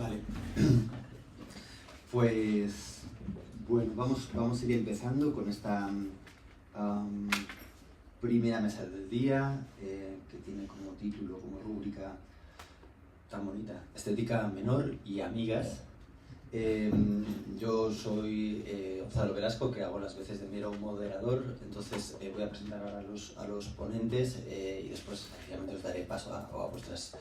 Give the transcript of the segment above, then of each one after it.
Vale. Pues bueno, vamos a ir empezando con esta primera mesa del día, que tiene como título, como rúbrica tan bonita, Estética Menor y Amigas. Yo soy Gonzalo Velasco, que hago las veces de mero moderador, entonces voy a presentar ahora a los ponentes y después efectivamente os daré paso a vuestras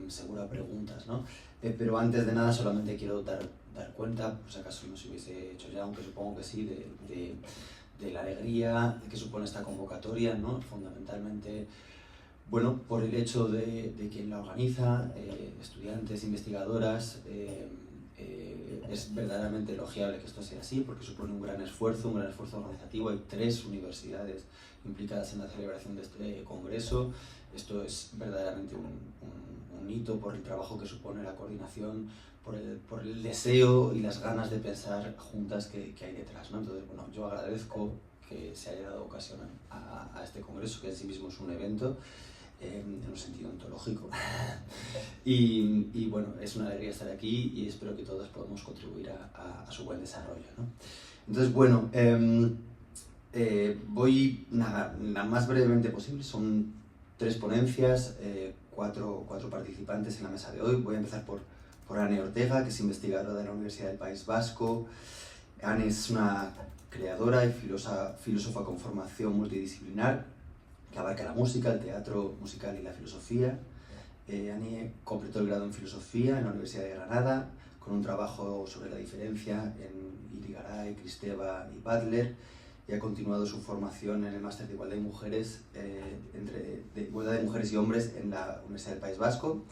seguro preguntas, ¿no? Pero antes de nada solamente quiero dar cuenta, por si acaso no se hubiese hecho ya, aunque supongo que sí, de la alegría que supone esta convocatoria, ¿no? Fundamentalmente, bueno, por el hecho de quien la organiza, estudiantes, investigadoras, es verdaderamente elogiable que esto sea así, porque supone un gran esfuerzo organizativo. Hay 3 universidades implicadas en la celebración de este congreso. Esto es verdaderamente un hito por el trabajo que supone la coordinación, por el deseo y las ganas de pensar juntas que hay detrás, ¿no? Entonces, bueno, yo agradezco que se haya dado ocasión a este congreso, que en sí mismo es un evento, en un sentido ontológico. y bueno, es una alegría estar aquí y espero que todos podamos contribuir a su buen desarrollo, ¿no? Entonces, bueno, voy la más brevemente posible. Son 3 ponencias, 4 participantes en la mesa de hoy. Voy a empezar por Ane Ortega, que es investigadora de la Universidad del País Vasco. Ane es una creadora y filósofa con formación multidisciplinar que abarca la música, el teatro musical y la filosofía. Ane completó el grado en filosofía en la Universidad de Granada, con un trabajo sobre la diferencia en Irigaray, Kristeva y Butler, y ha continuado su formación en el máster de igualdad de mujeres, igualdad de mujeres y hombres en la Universidad del País Vasco.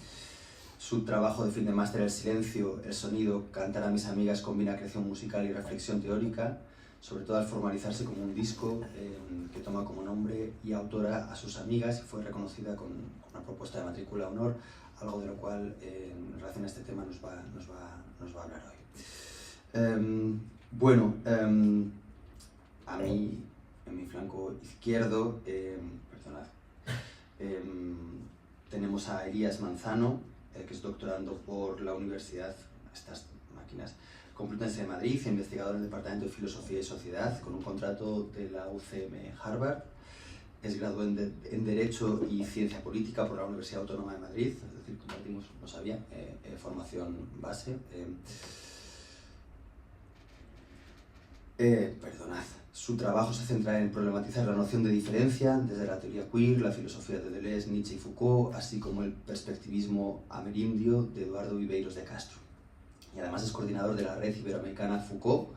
Su trabajo de fin de máster, El silencio, el sonido, cantar a mis amigas, combina creación musical y reflexión teórica, sobre todo al formalizarse como un disco que toma como nombre y autora a sus amigas, y fue reconocida con una propuesta de matrícula honor, algo de lo cual en relación a este tema nos va a hablar hoy. Bueno, a mí, en mi flanco izquierdo, tenemos a Elías Manzano, que es doctorando por la Universidad, estas máquinas, Complutense de Madrid, investigador en el Departamento de Filosofía y Sociedad, con un contrato de la UCM Harvard. Es graduado en Derecho y Ciencia Política por la Universidad Autónoma de Madrid, es decir, compartimos, no sabía, formación base. Perdonad. Su trabajo se centra en problematizar la noción de diferencia desde la teoría queer, la filosofía de Deleuze, Nietzsche y Foucault, así como el perspectivismo amerindio de Eduardo Viveiros de Castro. Y además es coordinador de la Red Iberoamericana Foucault.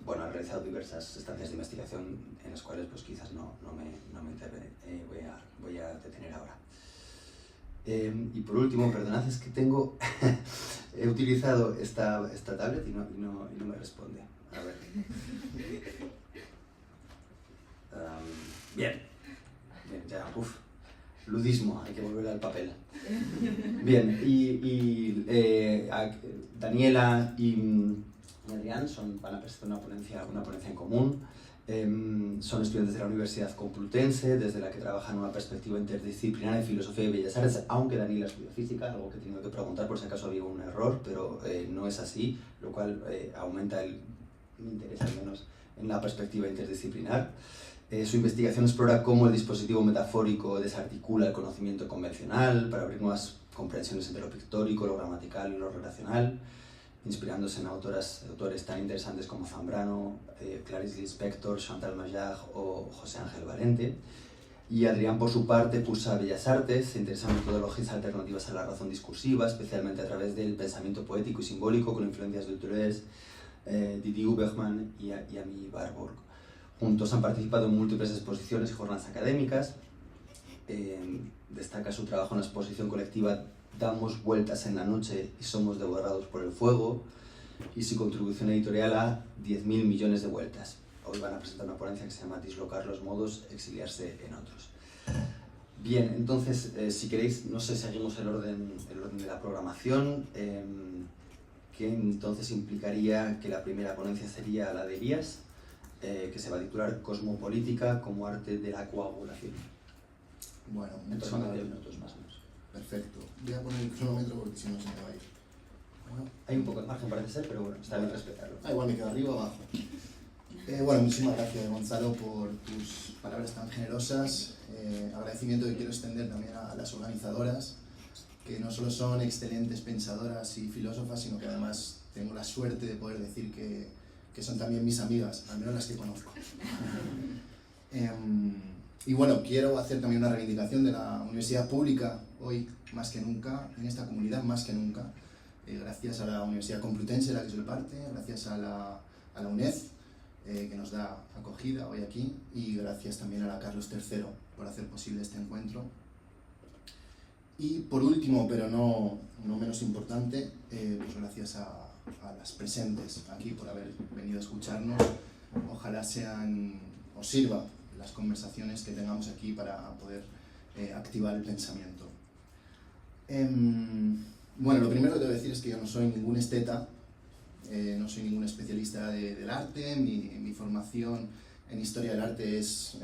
Bueno, ha realizado diversas estancias de investigación en las cuales pues quizás no me voy a detener ahora. Y por último, perdonad, es que he utilizado esta tablet y no me responde. A ver. Bien, ya, ludismo, hay que volver al papel. Bien, y Daniela y Adrián van a presentar una ponencia en común. Son estudiantes de la Universidad Complutense, desde la que trabajan en una perspectiva interdisciplinar en filosofía y bellas artes, aunque Daniela estudió física, algo que he tenido que preguntar por si acaso había un error, pero no es así, lo cual aumenta mi interés al menos en la perspectiva interdisciplinar. Su investigación explora cómo el dispositivo metafórico desarticula el conocimiento convencional para abrir nuevas comprensiones entre lo pictórico, lo gramatical y lo relacional, inspirándose en autores tan interesantes como Zambrano, Clarice Lispector, Chantal Maillard o José Ángel Valente. Y Adrián, por su parte, cursa Bellas Artes, se interesa en metodologías alternativas a la razón discursiva, especialmente a través del pensamiento poético y simbólico con influencias de Deleuze, Didier Huberman y Ami Warburg. Juntos han participado en múltiples exposiciones y jornadas académicas. Destaca su trabajo en la exposición colectiva Damos vueltas en la noche y somos devorados por el fuego, y su contribución editorial a 10.000 millones de vueltas. Hoy van a presentar una ponencia que se llama Dislocar los modos, exiliarse en otros. Bien, entonces, si queréis, no sé, seguimos el orden de la programación, que entonces implicaría que la primera ponencia sería la de Elías, que se va a titular Cosmopolítica como arte de la coagulación. Bueno, entonces, 20 minutos más o menos. Perfecto. Voy a poner el cronómetro porque si no se me va a ir. Bueno. Hay un poco de margen, parece ser, pero bueno, está bien respetarlo. Igual me quedo arriba o abajo. Bueno, muchísimas gracias, Gonzalo, por tus palabras tan generosas. Agradecimiento que quiero extender también a las organizadoras, que no solo son excelentes pensadoras y filósofas, sino que además tengo la suerte de poder decir que son también mis amigas, al menos las que conozco. Y bueno, quiero hacer también una reivindicación de la universidad pública, hoy más que nunca, en esta comunidad más que nunca, gracias a la Universidad Complutense, de la que soy parte, gracias a la UNED, que nos da acogida hoy aquí, y gracias también a la Carlos III por hacer posible este encuentro. Y por último, pero no menos importante, pues gracias a las presentes aquí por haber venido a escucharnos. Ojalá os sirva las conversaciones que tengamos aquí para poder activar el pensamiento. Bueno, lo primero que debo decir es que yo no soy ningún esteta, no soy ningún especialista del arte, mi formación en historia del arte es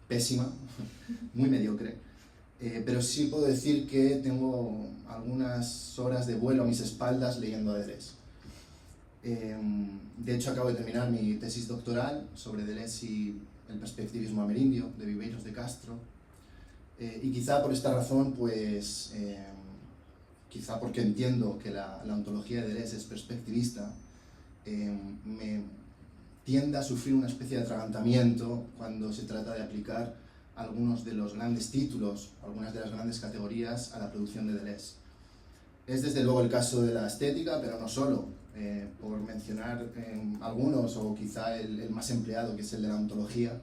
pésima, muy mediocre, pero sí puedo decir que tengo algunas horas de vuelo a mis espaldas leyendo a Deleuze. De hecho, acabo de terminar mi tesis doctoral sobre Deleuze y el perspectivismo amerindio de Viveiros de Castro, y quizá por esta razón, pues quizá porque entiendo que la ontología de Deleuze es perspectivista, me tiende a sufrir una especie de atragantamiento cuando se trata de aplicar algunos de los grandes títulos, algunas de las grandes categorías a la producción de Deleuze. Es desde luego el caso de la estética, pero no solo. Por mencionar algunos, o quizá el más empleado, que es el de la ontología,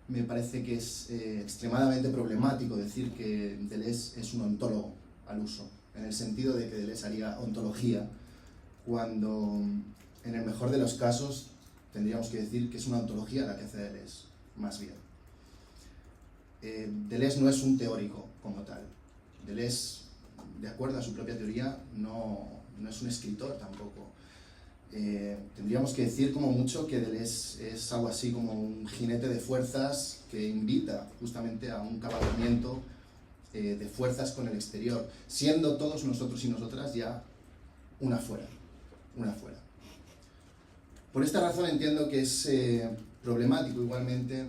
me parece que es extremadamente problemático decir que Deleuze es un ontólogo al uso, en el sentido de que Deleuze haría ontología, cuando en el mejor de los casos tendríamos que decir que es una ontología la que hace Deleuze, más bien. Deleuze no es un teórico como tal. Deleuze, de acuerdo a su propia teoría, no es un escritor tampoco. Tendríamos que decir como mucho que Deleuze es algo así como un jinete de fuerzas que invita justamente a un cabalgamiento de fuerzas con el exterior, siendo todos nosotros y nosotras ya una fuera. Por esta razón entiendo que es problemático igualmente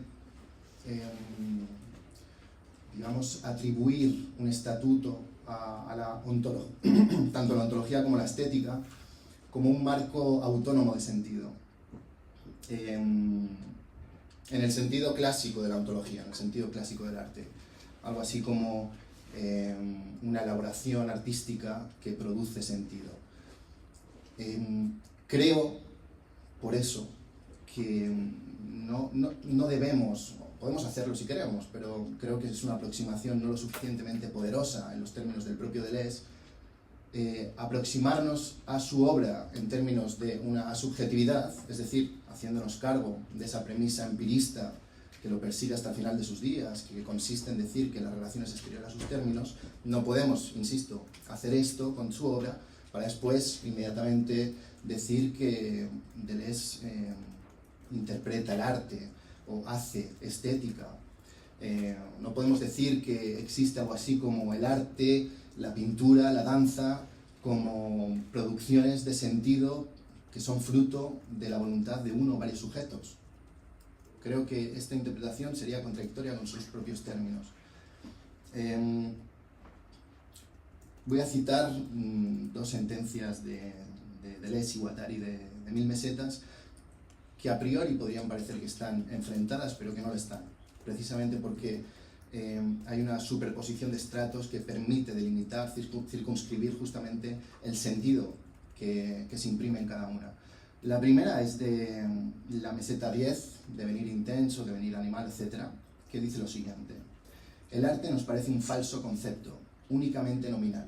digamos, atribuir un estatuto a la ontología, tanto la ontología como la estética, como un marco autónomo de sentido. En el sentido clásico de la ontología, en el sentido clásico del arte. Algo así como una elaboración artística que produce sentido. Creo, por eso, que no debemos, podemos hacerlo si queremos, pero creo que es una aproximación no lo suficientemente poderosa en los términos del propio Deleuze, aproximarnos a su obra en términos de una subjetividad, es decir, haciéndonos cargo de esa premisa empirista que lo persigue hasta el final de sus días, que consiste en decir que la relación es exterior a sus términos. No podemos, insisto, hacer esto con su obra para después inmediatamente decir que Deleuze interpreta el arte o hace estética. No podemos decir que existe algo así como el arte, la pintura, la danza, como producciones de sentido que son fruto de la voluntad de uno o varios sujetos. Creo que esta interpretación sería contradictoria con sus propios términos. Voy a citar dos sentencias de Deleuze y Guattari de 1000 mesetas, que a priori podrían parecer que están enfrentadas, pero que no lo están, precisamente porque hay una superposición de estratos que permite delimitar, circunscribir justamente el sentido que se imprime en cada una. La primera es de la meseta 10, Devenir intenso, Devenir animal, etc., que dice lo siguiente: el arte nos parece un falso concepto, únicamente nominal.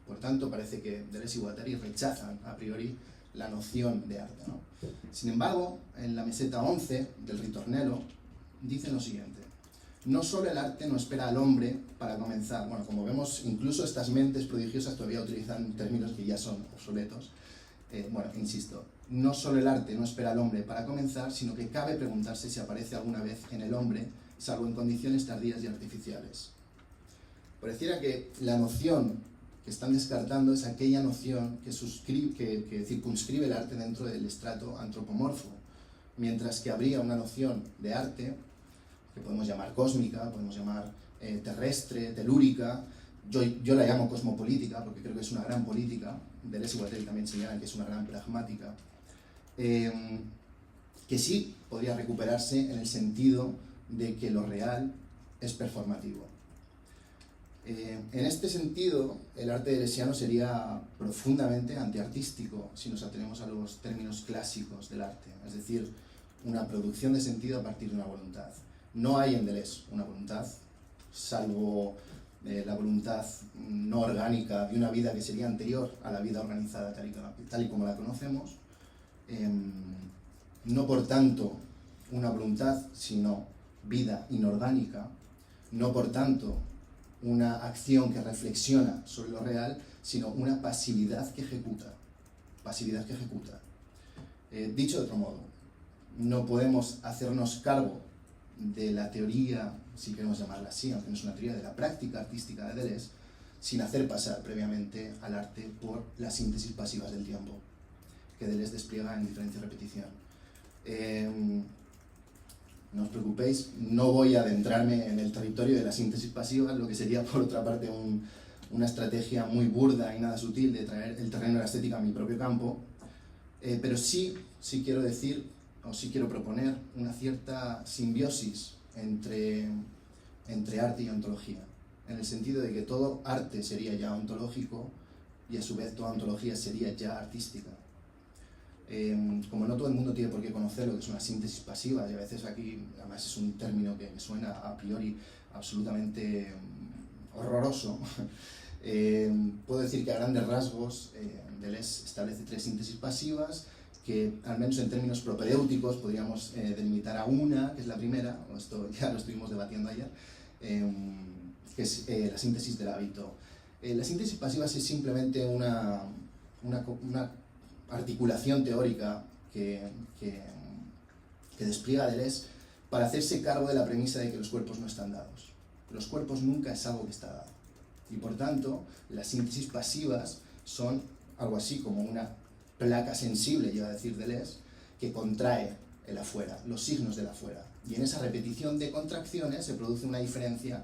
Por tanto, parece que Deleuze y Guattari rechazan a priori la noción de arte, ¿no? Sin embargo, en la meseta 11 del Ritornello dicen lo siguiente: no solo el arte no espera al hombre para comenzar. Bueno, como vemos, incluso estas mentes prodigiosas todavía utilizan términos que ya son obsoletos. Bueno, insisto, no solo el arte no espera al hombre para comenzar, sino que cabe preguntarse si aparece alguna vez en el hombre, salvo en condiciones tardías y artificiales. Pareciera que la noción que están descartando es aquella noción que circunscribe el arte dentro del estrato antropomorfo, mientras que habría una noción de arte que podemos llamar cósmica, podemos llamar terrestre, telúrica. Yo la llamo cosmopolítica porque creo que es una gran política. Deleuze y Guattari también señalan que es una gran pragmática, que sí podría recuperarse en el sentido de que lo real es performativo. En este sentido, el arte deleuziano sería profundamente antiartístico si nos atenemos a los términos clásicos del arte, es decir, una producción de sentido a partir de una voluntad. No hay en Deleuze una voluntad, salvo la voluntad no orgánica de una vida que sería anterior a la vida organizada tal y como la conocemos. No por tanto una voluntad, sino vida inorgánica. No por tanto una acción que reflexiona sobre lo real, sino una pasividad que ejecuta. Pasividad que ejecuta. Dicho de otro modo, no podemos hacernos cargo de la teoría, si queremos llamarla así, aunque no es una teoría, de la práctica artística de Deleuze, sin hacer pasar previamente al arte por las síntesis pasivas del tiempo, que Deleuze despliega en diferencia y repetición. No os preocupéis, no voy a adentrarme en el territorio de la síntesis pasiva, lo que sería por otra parte una estrategia muy burda y nada sutil de traer el terreno de la estética a mi propio campo, pero sí quiero decir, o sí quiero proponer una cierta simbiosis entre arte y ontología, en el sentido de que todo arte sería ya ontológico y a su vez toda ontología sería ya artística. Como no todo el mundo tiene por qué conocer lo que es una síntesis pasiva, y a veces aquí además es un término que me suena a priori absolutamente horroroso, puedo decir que a grandes rasgos Deleuze establece 3 síntesis pasivas que al menos en términos propedéuticos podríamos delimitar a una, que es la primera, esto ya lo estuvimos debatiendo ayer, que es la síntesis del hábito. La síntesis pasiva es simplemente una articulación teórica que despliega Deleuze para hacerse cargo de la premisa de que los cuerpos no están dados. Los cuerpos nunca es algo que está dado. Y por tanto, las síntesis pasivas son algo así como una placa sensible, iba a decir Deleuze, que contrae el afuera, los signos del afuera. Y en esa repetición de contracciones se produce una diferencia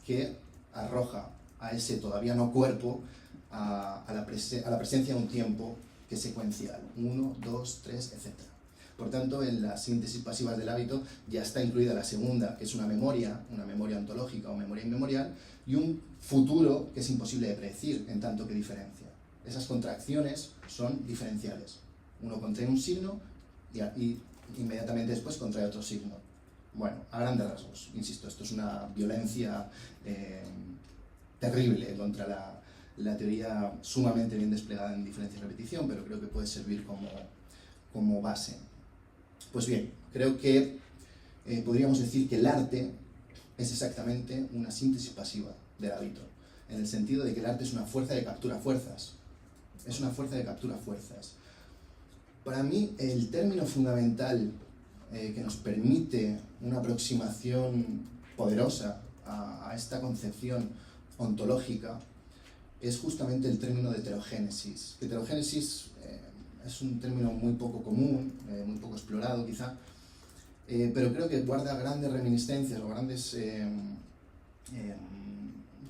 que arroja a ese todavía no cuerpo a la presencia de un tiempo que es secuencial, 1, 2, 3, etc. Por tanto, en las síntesis pasivas del hábito ya está incluida la segunda, que es una memoria ontológica o memoria inmemorial, y un futuro que es imposible de predecir, en tanto que diferencia. Esas contracciones son diferenciales. Uno contrae un signo y inmediatamente después contrae otro signo. Bueno, a grandes rasgos, insisto, esto es una violencia terrible contra la teoría sumamente bien desplegada en diferencia y repetición, pero creo que puede servir como base. Pues bien, creo que podríamos decir que el arte es exactamente una síntesis pasiva del hábito, en el sentido de que el arte es una fuerza de captura fuerzas. Es una fuerza de captura fuerzas. Para mí, el término fundamental que nos permite una aproximación poderosa a esta concepción ontológica es justamente el término de heterogénesis. Heterogénesis es un término muy poco común, muy poco explorado quizá, pero creo que guarda grandes reminiscencias o grandes...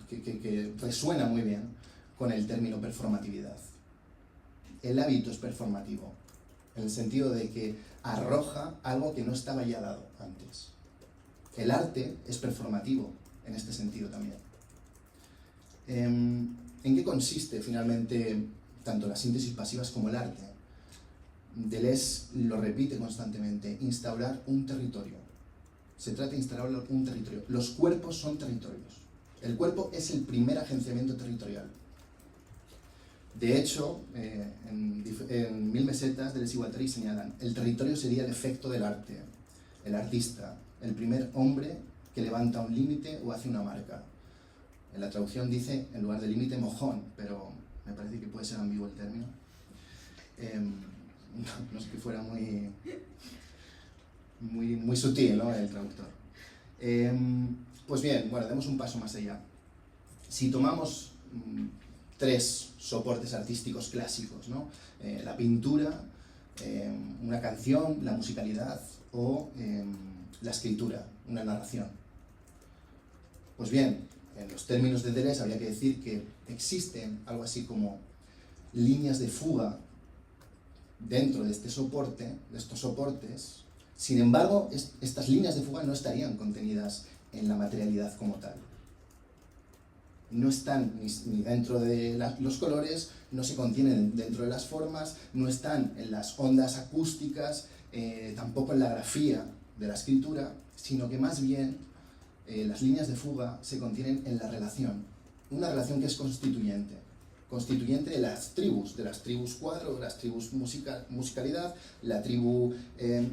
que resuena muy bien con el término performatividad. El hábito es performativo, en el sentido de que arroja algo que no estaba ya dado antes. El arte es performativo en este sentido también. ¿En qué consiste finalmente tanto las síntesis pasivas como el arte? Deleuze lo repite constantemente, instaurar un territorio. Se trata de instaurar un territorio. Los cuerpos son territorios. El cuerpo es el primer agenciamiento territorial. De hecho, en 1000 mesetas, Deleuze y Guattari señalan, el territorio sería el efecto del arte, el artista, el primer hombre que levanta un límite o hace una marca. En la traducción dice, en lugar de límite, mojón, pero me parece que puede ser ambiguo el término. No es que fuera muy sutil, ¿no?, el traductor. Pues bien, bueno, demos un paso más allá. Si tomamos tres soportes artísticos clásicos, ¿no? La pintura, una canción, la musicalidad o la escritura, una narración. Pues bien, en los términos de Deleuze habría que decir que existen algo así como líneas de fuga dentro de este soporte, de estos soportes. Sin embargo, estas líneas de fuga no estarían contenidas en la materialidad como tal. No están ni dentro de los colores, no se contienen dentro de las formas, no están en las ondas acústicas, tampoco en la grafía de la escritura, sino que más bien las líneas de fuga se contienen en la relación, una relación que es constituyente de las tribus cuadro, las tribus musicalidad, la tribu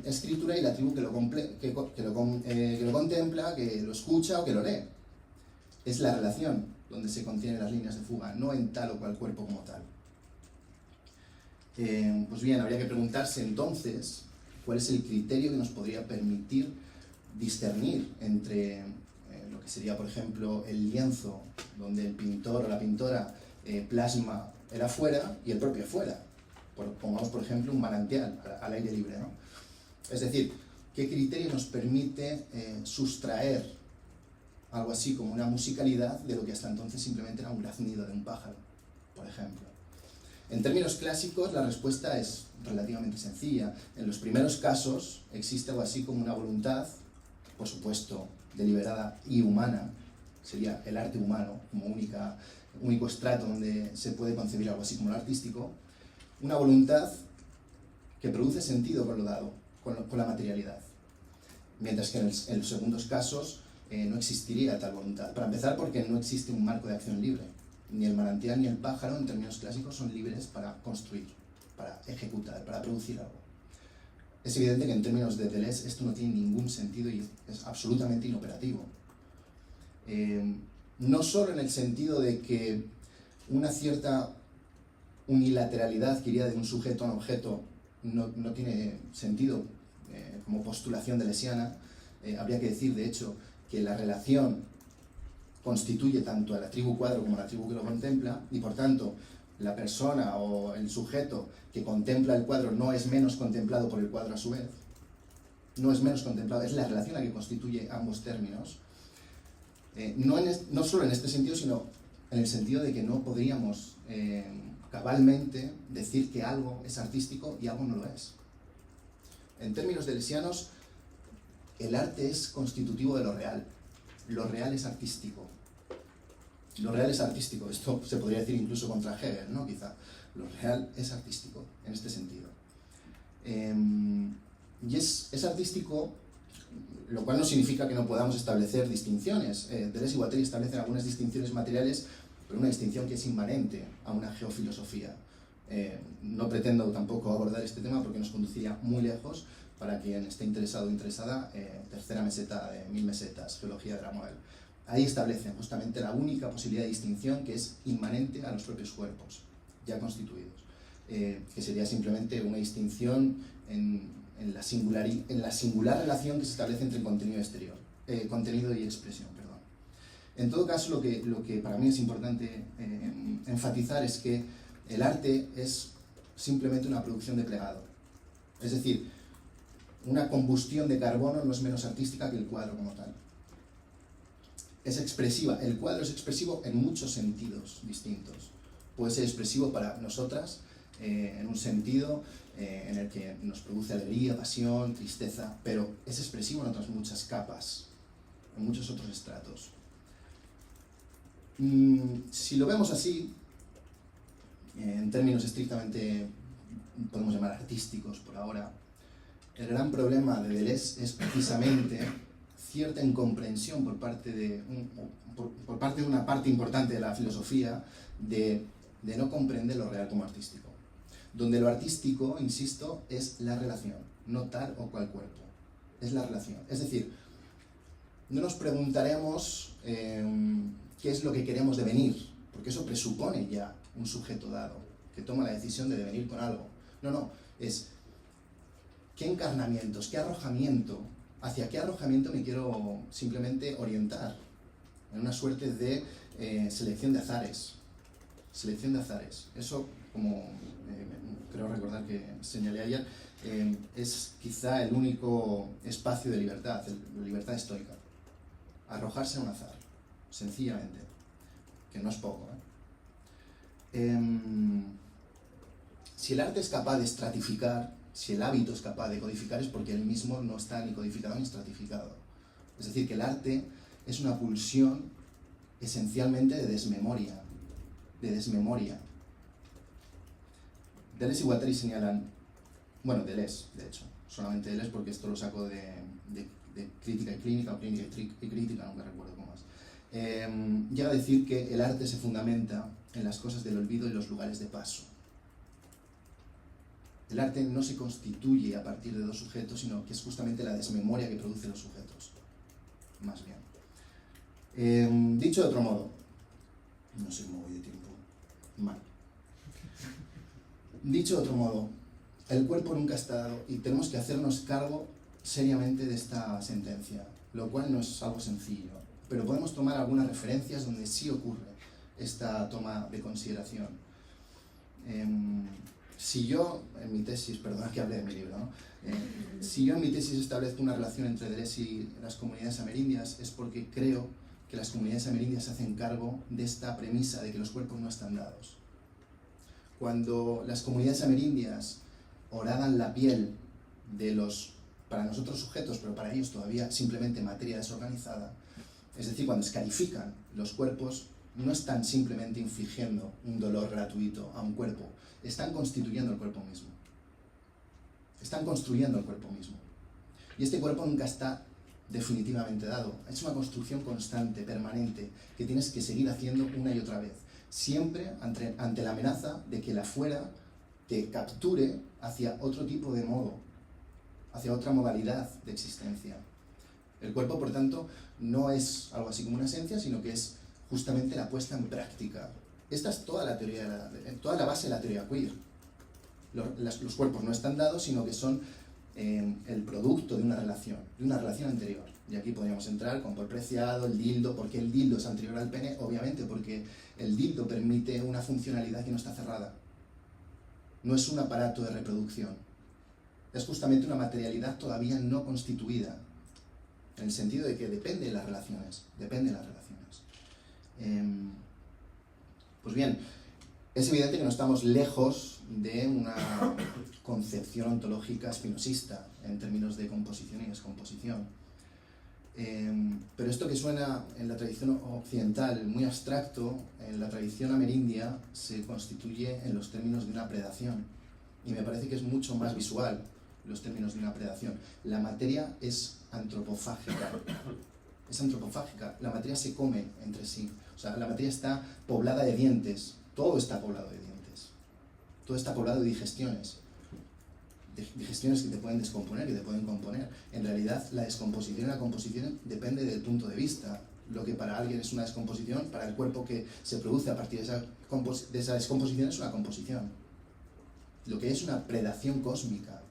escritura y la tribu que lo contempla, que lo escucha o que lo lee. Es la relación donde se contienen las líneas de fuga, no en tal o cual cuerpo como tal. Pues bien, habría que preguntarse entonces cuál es el criterio que nos podría permitir discernir entre lo que sería, por ejemplo, el lienzo, donde el pintor o la pintora plasma el afuera y el propio afuera. Pongamos, por ejemplo, un manantial al aire libre, ¿no? Es decir, ¿qué criterio nos permite sustraer algo así como una musicalidad de lo que hasta entonces simplemente era un graznido de un pájaro, por ejemplo? En términos clásicos, la respuesta es relativamente sencilla. En los primeros casos existe algo así como una voluntad, por supuesto, deliberada y humana, sería el arte humano como único estrato donde se puede concebir algo así como lo artístico, una voluntad que produce sentido con lo dado, con la materialidad. Mientras que en los segundos casos no existiría tal voluntad. Para empezar, porque no existe un marco de acción libre. Ni el manantial ni el pájaro, en términos clásicos, son libres para construir, para ejecutar, para producir algo. Es evidente que en términos de Deleuze esto no tiene ningún sentido y es absolutamente inoperativo. No solo en el sentido de que una cierta unilateralidad que iría de un sujeto a un objeto no tiene sentido como postulación deleuziana. Habría que decir, de hecho, que la relación constituye tanto a la tribu cuadro como a la tribu que lo contempla, y por tanto la persona o el sujeto que contempla el cuadro no es menos contemplado por el cuadro a su vez, no es menos contemplado, es la relación la que constituye ambos términos. No solo en este sentido, sino en el sentido de que no podríamos cabalmente decir que algo es artístico y algo no lo es. En términos deleuzianos, el arte es constitutivo de lo real es artístico. Lo real es artístico, esto se podría decir incluso contra Hegel, ¿no? Quizá. Lo real es artístico, en este sentido. Y es artístico, lo cual no significa que no podamos establecer distinciones. Deleuze y Guattari establecen algunas distinciones materiales, pero una distinción que es inmanente a una geofilosofía. No pretendo tampoco abordar este tema porque nos conduciría muy lejos. Para quien esté interesado o interesada, tercera meseta de 1000 mesetas, Geología de la Moelle. Ahí establecen justamente la única posibilidad de distinción que es inmanente a los propios cuerpos, ya constituidos, que sería simplemente una distinción en la singular relación que se establece entre contenido y expresión. Perdón. En todo caso, lo que para mí es importante enfatizar es que el arte es simplemente una producción de plegado. Es decir, una combustión de carbono no es menos artística que el cuadro como tal. Es expresiva. El cuadro es expresivo en muchos sentidos distintos. Puede ser expresivo para nosotras en un sentido en el que nos produce alegría, pasión, tristeza, pero es expresivo en otras muchas capas, en muchos otros estratos. Si lo vemos así, en términos estrictamente, podemos llamar artísticos por ahora, el gran problema de Deleuze es precisamente cierta incomprensión por parte de una parte importante de la filosofía de no comprender lo real como artístico. Donde lo artístico, insisto, es la relación, no tal o cual cuerpo. Es la relación. Es decir, no nos preguntaremos qué es lo que queremos devenir, porque eso presupone ya un sujeto dado, que toma la decisión de devenir con algo. No, es qué encarnamientos, hacia qué arrojamiento me quiero simplemente orientar, en una suerte de selección de azares. Selección de azares. Eso, como creo recordar que señalé ayer, es quizá el único espacio de libertad, la libertad estoica. Arrojarse a un azar, sencillamente, que no es poco, Si el arte es capaz de estratificar, si el hábito es capaz de codificar, es porque él mismo no está ni codificado ni estratificado. Es decir, que el arte es una pulsión esencialmente de desmemoria. Deleuze y Guattari señalan, bueno, Deleuze, de hecho, solamente Deleuze, porque esto lo saco de Crítica y Clínica, o Clínica y Crítica, nunca recuerdo cómo es. Llega a decir que el arte se fundamenta en las cosas del olvido y los lugares de paso. El arte no se constituye a partir de dos sujetos, sino que es justamente la desmemoria que produce los sujetos, más bien. Dicho de otro modo, no sé cómo voy de tiempo, mal. Dicho de otro modo, el cuerpo nunca ha estado, y tenemos que hacernos cargo seriamente de esta sentencia, lo cual no es algo sencillo, pero podemos tomar algunas referencias donde sí ocurre esta toma de consideración. Si yo, en mi tesis, perdona que hable de mi libro, ¿no? Si yo en mi tesis establezco una relación entre Deleuze y las comunidades amerindias, es porque creo que las comunidades amerindias se hacen cargo de esta premisa de que los cuerpos no están dados. Cuando las comunidades amerindias horadan la piel de los, para nosotros sujetos, pero para ellos todavía simplemente materia desorganizada, es decir, cuando escarifican los cuerpos, no están simplemente infligiendo un dolor gratuito a un cuerpo, están constituyendo el cuerpo mismo. Están construyendo el cuerpo mismo. Y este cuerpo nunca está definitivamente dado. Es una construcción constante, permanente, que tienes que seguir haciendo una y otra vez. Siempre ante la amenaza de que el afuera te capture hacia otro tipo de modo, hacia otra modalidad de existencia. El cuerpo, por tanto, no es algo así como una esencia, sino que es justamente la puesta en práctica. Esta es toda la teoría, toda la base de la teoría queer. Los cuerpos no están dados, sino que son el producto de una relación anterior. Y aquí podríamos entrar con Paul Preciado, el dildo. ¿Por qué el dildo es anterior al pene? Obviamente porque el dildo permite una funcionalidad que no está cerrada. No es un aparato de reproducción. Es justamente una materialidad todavía no constituida, en el sentido de que depende de las relaciones. Pues bien, es evidente que no estamos lejos de una concepción ontológica espinosista en términos de composición y descomposición. Pero esto que suena en la tradición occidental muy abstracto, en la tradición amerindia se constituye en los términos de una predación. Y me parece que es mucho más visual los términos de una predación. La materia es antropofágica. La materia se come entre sí. O sea, la materia está poblada de dientes. Todo está poblado de dientes. Todo está poblado de digestiones. Digestiones que te pueden descomponer, que te pueden componer. En realidad, la descomposición y la composición depende del punto de vista. Lo que para alguien es una descomposición, para el cuerpo que se produce a partir de esa descomposición es una composición. Lo que es una predación cósmica.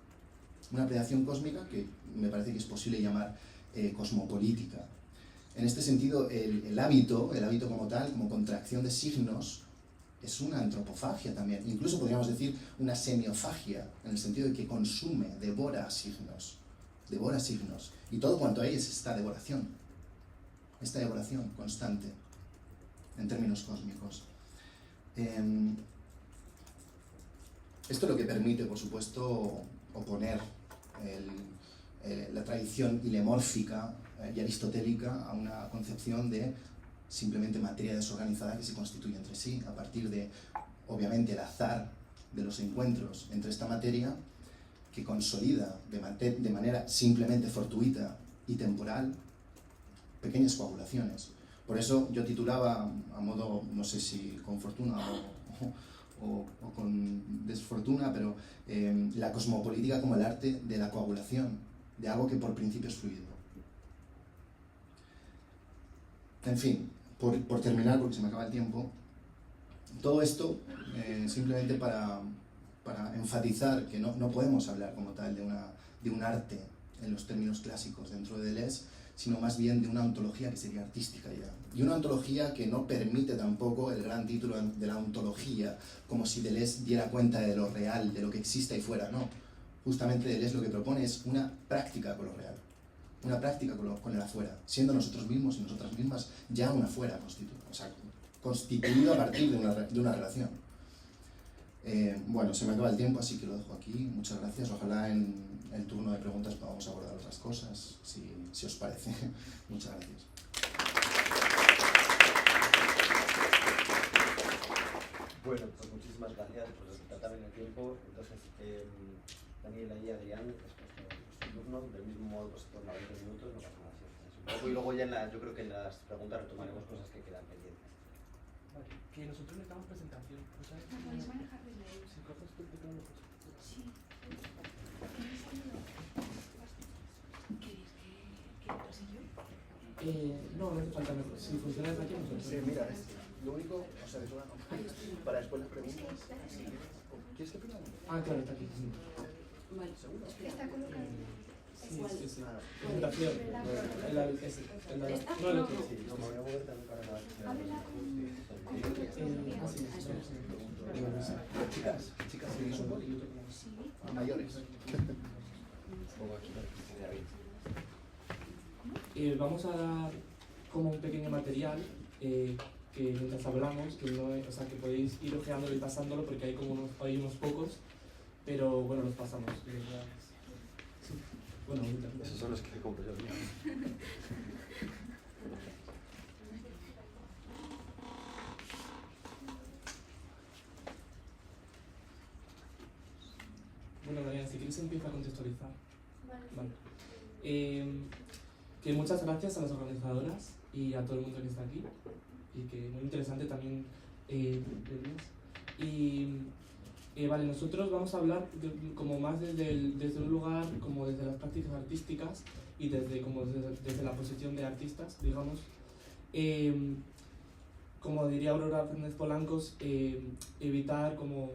Una predación cósmica que me parece que es posible llamar cosmopolítica. En este sentido, el hábito como tal, como contracción de signos, es una antropofagia también. Incluso podríamos decir una semiofagia, en el sentido de que consume, devora signos. Y todo cuanto hay es esta devoración constante, en términos cósmicos. Esto es lo que permite, por supuesto, oponer la tradición ilemórfica y aristotélica a una concepción de simplemente materia desorganizada que se constituye entre sí, a partir de, obviamente, el azar de los encuentros entre esta materia que consolida de manera simplemente fortuita y temporal pequeñas coagulaciones. Por eso yo titulaba, a modo, no sé si con fortuna o con desfortuna, pero la cosmopolítica como el arte de la coagulación, de algo que por principio es fluido. En fin, por terminar, porque se me acaba el tiempo, todo esto simplemente para enfatizar que no podemos hablar como tal de un arte en los términos clásicos dentro de Deleuze, sino más bien de una ontología que sería artística ya. Y una ontología que no permite tampoco el gran título de la ontología, como si Deleuze diera cuenta de lo real, de lo que existe ahí fuera, no. Justamente Deleuze lo que propone es una práctica con lo real, una práctica con el afuera, siendo nosotros mismos y nosotras mismas ya un afuera constituido a partir de una relación. Bueno, se me acaba el tiempo, así que lo dejo aquí. Muchas gracias. Ojalá en el turno de preguntas podamos abordar otras cosas, si os parece. Muchas gracias. Bueno, pues muchísimas gracias por respetar también el tiempo. Entonces, Daniela y Adrián, después de vuestro turno, del mismo modo, pues en torno a 20 minutos, no pasa nada si os pasáis un poco. Y luego ya yo creo que en las preguntas retomaremos cosas que quedan pendientes. Vale, que nosotros le damos presentación. ¿No sabes? ¿La podéis manejar desde ahí? Si coges tu teclado, pues. Sí. ¿Tienes sonido? ¿Queréis que pase yo? No, no hace falta. Si funciona desde aquí, nosotros. Sí, mira, lo único, o sea, para después las preguntas. ¿Quieres que pida? Ah, claro, está aquí. Sí. Vale. ¿Está colocado? Sí, ¿Cuál? sí, sí. Presentación. No, el otro. Sí, no, me voy a mover también para la... Ábrela con... Sí, sí. Chicas, ¿seguís un boli? Sí. Mayores. Pongo aquí para que se vea bien. Vamos a dar como un pequeño material que mientras hablamos, que no, o sea, que podéis ir ojeándolo y pasándolo porque hay unos pocos, pero bueno, los pasamos. Sí. Bueno, ahorita. Esos son los que compro yo. Bueno, Daniela, si quieres empieza a contextualizar. Vale. Que muchas gracias a las organizadoras y a todo el mundo que está aquí, y que muy interesante también vale, nosotros vamos a hablar como más desde un lugar, como desde las prácticas artísticas y desde la posición de artistas, digamos. Como diría Aurora Fernández Polancos, evitar como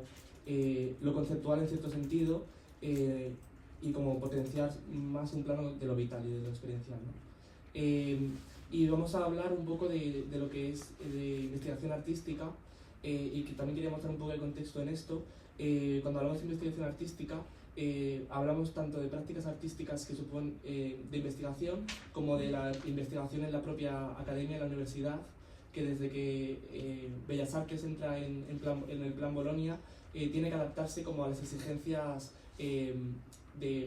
lo conceptual en cierto sentido y como potenciar más un plano de lo vital y de lo experiencial, ¿no? Y vamos a hablar un poco de lo que es de investigación artística y que también quería mostrar un poco el contexto en esto. Cuando hablamos de investigación artística, hablamos tanto de prácticas artísticas que suponen de investigación como de la investigación en la propia academia, en la universidad, que desde que Bellas Artes entra en el plan Bolonia, tiene que adaptarse como a las exigencias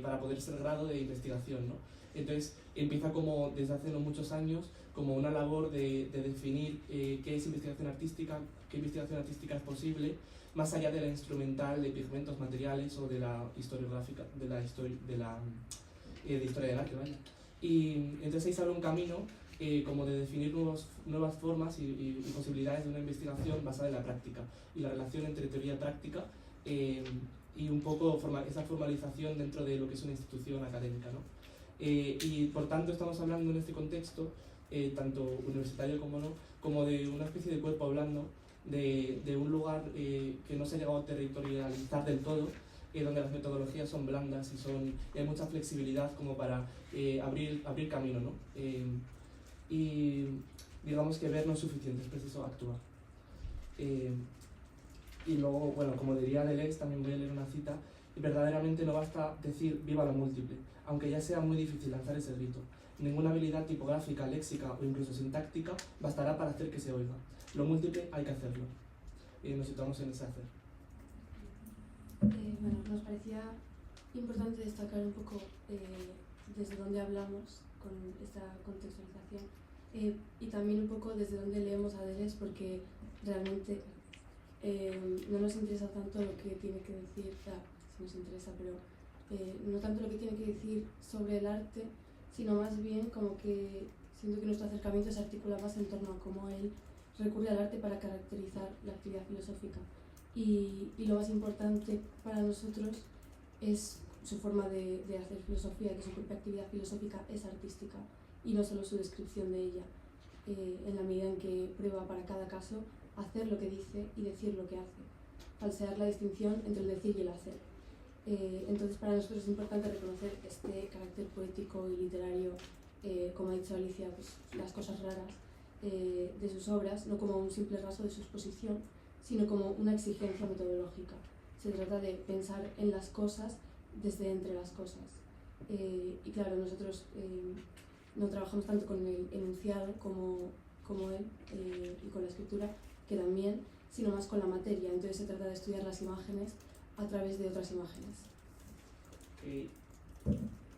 para poder ser grado de investigación, ¿no? Entonces empieza como desde hace no muchos años como una labor de definir qué es investigación artística, qué investigación artística es posible, más allá de la instrumental de pigmentos materiales o de la historiográfica, de historia del arte, ¿vale? Y entonces ahí se abre un camino como de definir nuevas formas y posibilidades de una investigación basada en la práctica y la relación entre teoría y práctica y un poco esa formalización dentro de lo que es una institución académica, ¿no? Y por tanto estamos hablando en este contexto, tanto universitario como no, como de una especie de cuerpo hablando, de un lugar que no se ha llegado a territorializar del todo, donde las metodologías son blandas y hay mucha flexibilidad como para abrir camino, ¿no? Y digamos que ver no es suficiente, es preciso actuar. Y luego, bueno, como diría Deleuze, también voy a leer una cita, verdaderamente no basta decir viva la múltiple, aunque ya sea muy difícil lanzar ese grito. Ninguna habilidad tipográfica, léxica o incluso sintáctica bastará para hacer que se oiga. Lo múltiple hay que hacerlo. Nos situamos en ese hacer. Bueno, nos parecía importante destacar un poco desde dónde hablamos con esta contextualización y también un poco desde dónde leemos a Deleuze, porque realmente no nos interesa tanto lo que tiene que decir, sí nos interesa, pero no tanto lo que tiene que decir sobre el arte, sino más bien como que siento que nuestro acercamiento se articula más en torno a cómo él recurre al arte para caracterizar la actividad filosófica. Y lo más importante para nosotros es su forma de hacer filosofía, que su propia actividad filosófica es artística y no solo su descripción de ella, en la medida en que prueba para cada caso hacer lo que dice y decir lo que hace, falsear la distinción entre el decir y el hacer. Entonces para nosotros es importante reconocer este carácter poético y literario como ha dicho Alicia, pues, las cosas raras de sus obras, no como un simple rasgo de su exposición, sino como una exigencia metodológica. Se trata de pensar en las cosas desde entre las cosas. Y claro, nosotros no trabajamos tanto con el enunciado como él y con la escritura, que también, sino más con la materia. Entonces se trata de estudiar las imágenes a través de otras imágenes.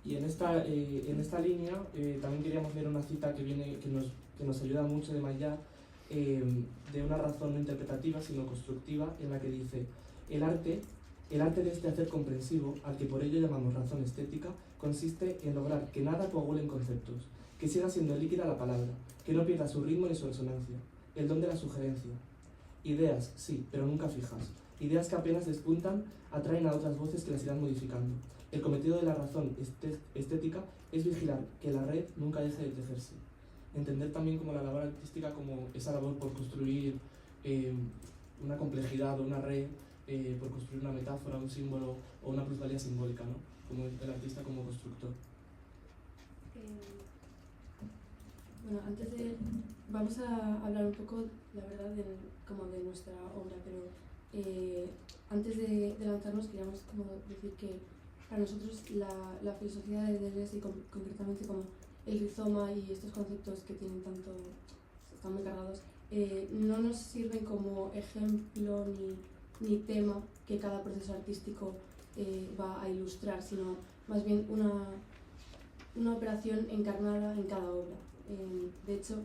Y en esta línea también queríamos leer una cita que nos ayuda mucho de Maillard, de una razón no interpretativa sino constructiva, en la que dice: el arte de este hacer comprensivo, al que por ello llamamos razón estética, consiste en lograr que nada coagule en conceptos, que siga siendo líquida la palabra, que no pierda su ritmo ni su resonancia, el don de la sugerencia. Ideas, sí, pero nunca fijas. Ideas que apenas despuntan atraen a otras voces que las irán modificando. El cometido de la razón estética es vigilar que la red nunca deje de tejerse. Entender también como la labor artística como esa labor por construir una complejidad o una red, por construir una metáfora, un símbolo o una plusvalía simbólica, ¿no? Como el artista como constructor. Bueno, vamos a hablar un poco, la verdad, como de nuestra obra, pero antes de lanzarnos queríamos como decir que para nosotros la filosofía de Deleuze y concretamente como el rizoma y estos conceptos que tienen están muy cargados, no nos sirven como ejemplo ni tema que cada proceso artístico va a ilustrar, sino más bien una operación encarnada en cada obra. De hecho,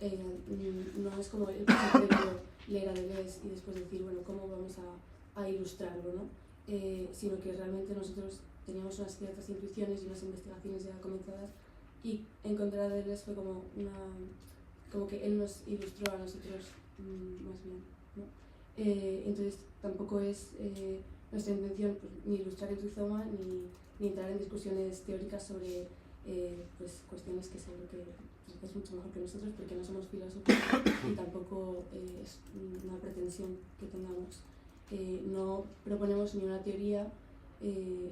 no es como el proceso de leer a Deleuze y después decir, bueno, ¿cómo vamos a ilustrarlo, ¿no? Sino que realmente nosotros teníamos unas ciertas intuiciones y unas investigaciones ya comenzadas, y encontrar a Deleuze fue como que él nos ilustró a nosotros más bien, ¿no? Entonces tampoco es nuestra intención pues, ni ilustrar el rizoma ni entrar en discusiones teóricas sobre pues, cuestiones que seguro que es mucho mejor que nosotros, porque no somos filósofos y tampoco es una pretensión que tengamos. No proponemos ni una teoría